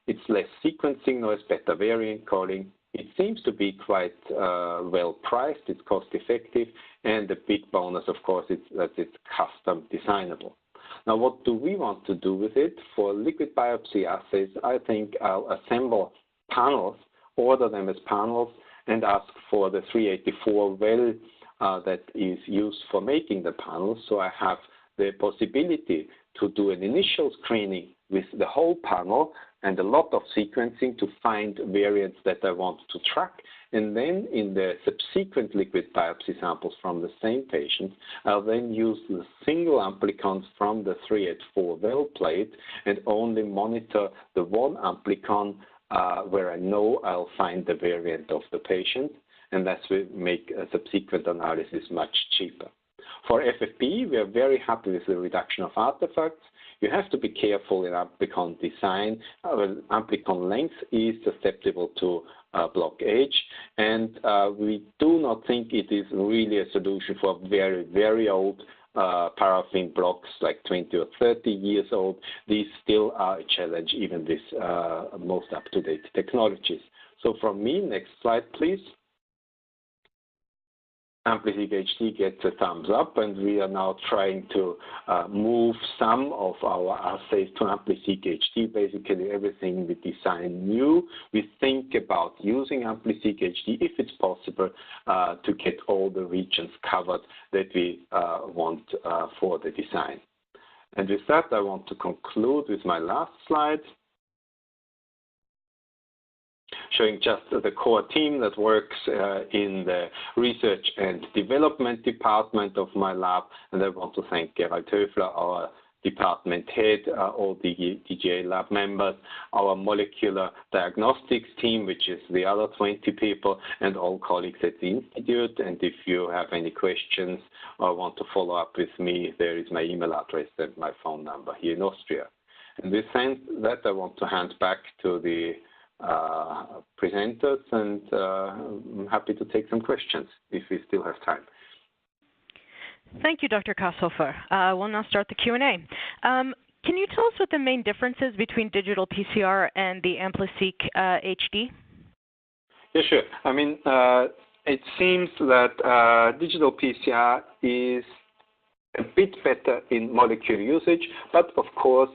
It's less sequencing, noise, better variant calling. It seems to be quite well priced, it's cost effective, and the big bonus, of course, is that it's custom designable. Now, what do we want to do with it? For liquid biopsy assays, I think I'll assemble panels, order them as panels, and ask for the 384 well that is used for making the panels. So I have the possibility to do an initial screening with the whole panel and a lot of sequencing to find variants that I want to track. And then in the subsequent liquid biopsy samples from the same patient, I'll then use the single amplicons from the 384 well plate and only monitor the one amplicon where I know I'll find the variant of the patient, and that will make a subsequent analysis much cheaper. For FFPE, we are very happy with the reduction of artifacts. You have to be careful in amplicon design. Amplicon length is susceptible to block age, and we do not think it is really a solution for very, very old paraffin blocks, like 20 or 30 years old. These still are a challenge, even with most up-to-date technologies. So from me, next slide, please. AmpliSeq HD gets a thumbs up, and we are now trying to move some of our assays to AmpliSeq HD. Basically, everything we design new, we think about using AmpliSeq HD if it's possible to get all the regions covered that we want for the design. And with that, I want to conclude with my last slide, showing just the core team that works in the research and development department of my lab. And I want to thank Gerald Höfler, our department head, all the DGA lab members, our molecular diagnostics team, which is the other 20 people, and all colleagues at the Institute. And if you have any questions or want to follow up with me, there is my email address and my phone number here in Austria. And with that, I want to hand back to the presenters, and I'm happy to take some questions if we still have time. Thank you, Dr. Kashofer. We'll now start the Q&A. Can you tell us what the main difference is between digital PCR and the AmpliSeq HD? Yeah, sure. I mean, it seems that digital PCR is a bit better in molecular usage, but of course,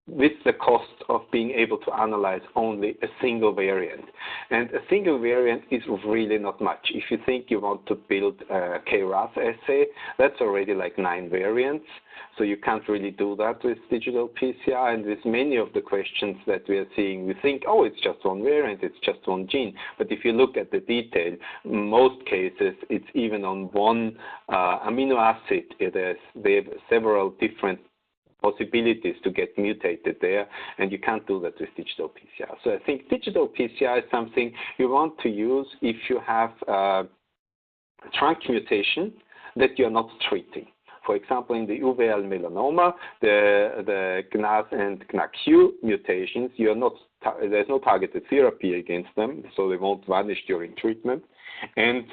with the cost of being able to analyze only a single variant. And a single variant is really not much. If you think you want to build a KRAS assay, that's already like 9 variants. So you can't really do that with digital PCR. And with many of the questions that we are seeing, we think, oh, it's just one variant, it's just one gene. But if you look at the detail, in most cases, it's even on one amino acid. They have several different possibilities to get mutated there, and you can't do that with digital PCR. So I think digital PCR is something you want to use if you have a trunk mutation that you're not treating. For example, in the Uveal Melanoma, the Graz and GNAQ mutations, there's no targeted therapy against them, so they won't vanish during treatment. And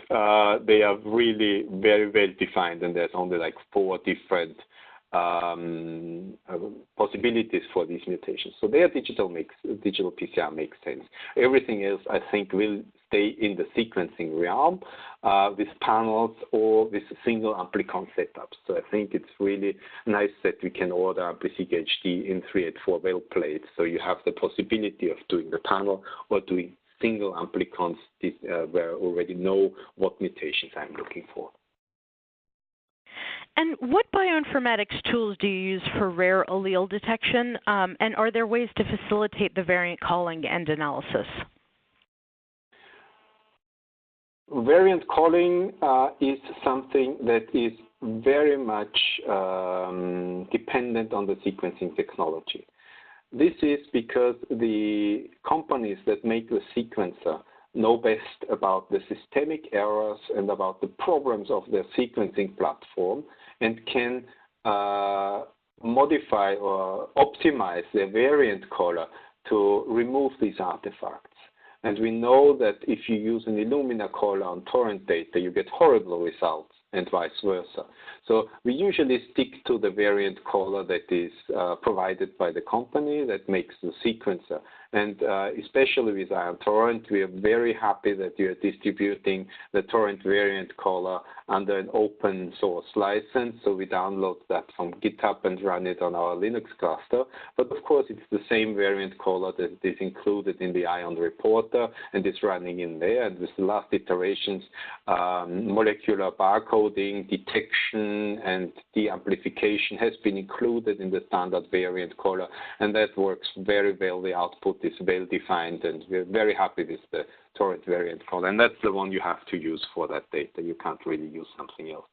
they are really very well defined, and there's only like 4 different possibilities for these mutations. So their digital PCR makes sense. Everything else, I think, will stay in the sequencing realm with panels or with single amplicon setups. So I think it's really nice that we can order AmpliSeq HD in 384 well plates. So you have the possibility of doing the panel or doing single amplicons where I already know what mutations I'm looking for. And what bioinformatics tools do you use for rare allele detection, and are there ways to facilitate the variant calling and analysis? Variant calling is something that is very much dependent on the sequencing technology. This is because the companies that make the sequencer know best about the systemic errors and about the problems of their sequencing platform and can modify or optimize their variant caller to remove these artifacts. And we know that if you use an Illumina caller on Torrent data, you get horrible results, and vice versa. So we usually stick to the variant caller that is provided by the company that makes the sequencer. And especially with Ion Torrent, we are very happy that we are distributing the Torrent variant caller under an open source license. So we download that from GitHub and run it on our Linux cluster. But of course, it's the same variant caller that is included in the Ion reporter and is running in there. And with the last iterations, molecular barcoding, detection, and deamplification has been included in the standard variant caller. And that works very well. The output is well defined, and we're very happy with the Torrent variant caller. And that's the one you have to use for that data. You can't really use something else.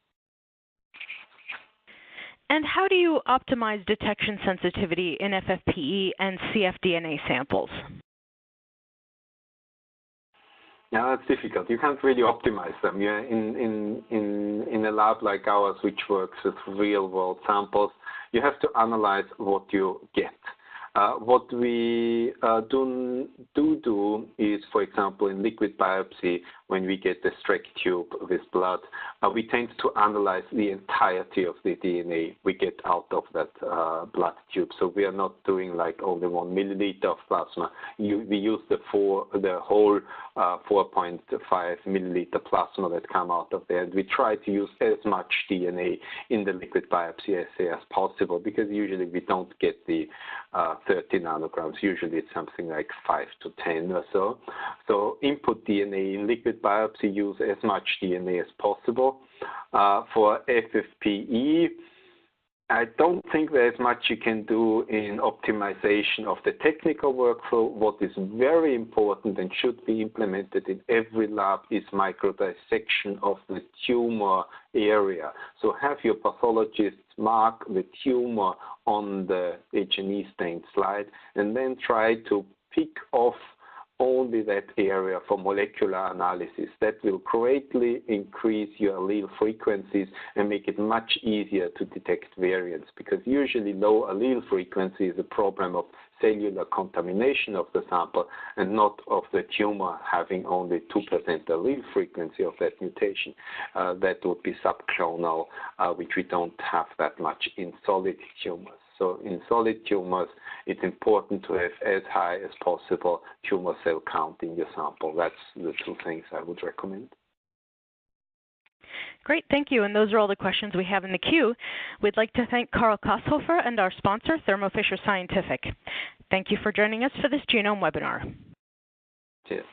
And how do you optimize detection sensitivity in FFPE and cfDNA samples? Yeah, that's difficult. You can't really optimize them. Yeah, in a lab like ours, which works with real-world samples, you have to analyze what you get. What we do is, for example, in liquid biopsy, when we get the Streck tube with blood, we tend to analyze the entirety of the DNA we get out of that blood tube. So we are not doing like only 1 milliliter of plasma. We use the whole 4.5 milliliter plasma that come out of there. And we try to use as much DNA in the liquid biopsy assay as possible, because usually we don't get the 30 nanograms. Usually it's something like 5 to 10 or so. So input DNA in liquid biopsy, use as much DNA as possible. For FFPE, I don't think there's much you can do in optimization of the technical workflow. What is very important and should be implemented in every lab is microdissection of the tumor area. So have your pathologists mark the tumor on the H&E stained slide and then try to pick off only that area for molecular analysis. That will greatly increase your allele frequencies and make it much easier to detect variants, because usually low allele frequency is a problem of cellular contamination of the sample and not of the tumor having only 2% allele frequency of that mutation. That would be subclonal, which we don't have that much in solid tumors. So in solid tumors, it's important to have as high as possible tumor cell count in your sample. That's the 2 things I would recommend. Great, thank you. And those are all the questions we have in the queue. We'd like to thank Karl Koshofer and our sponsor, Thermo Fisher Scientific. Thank you for joining us for this genome webinar. Cheers.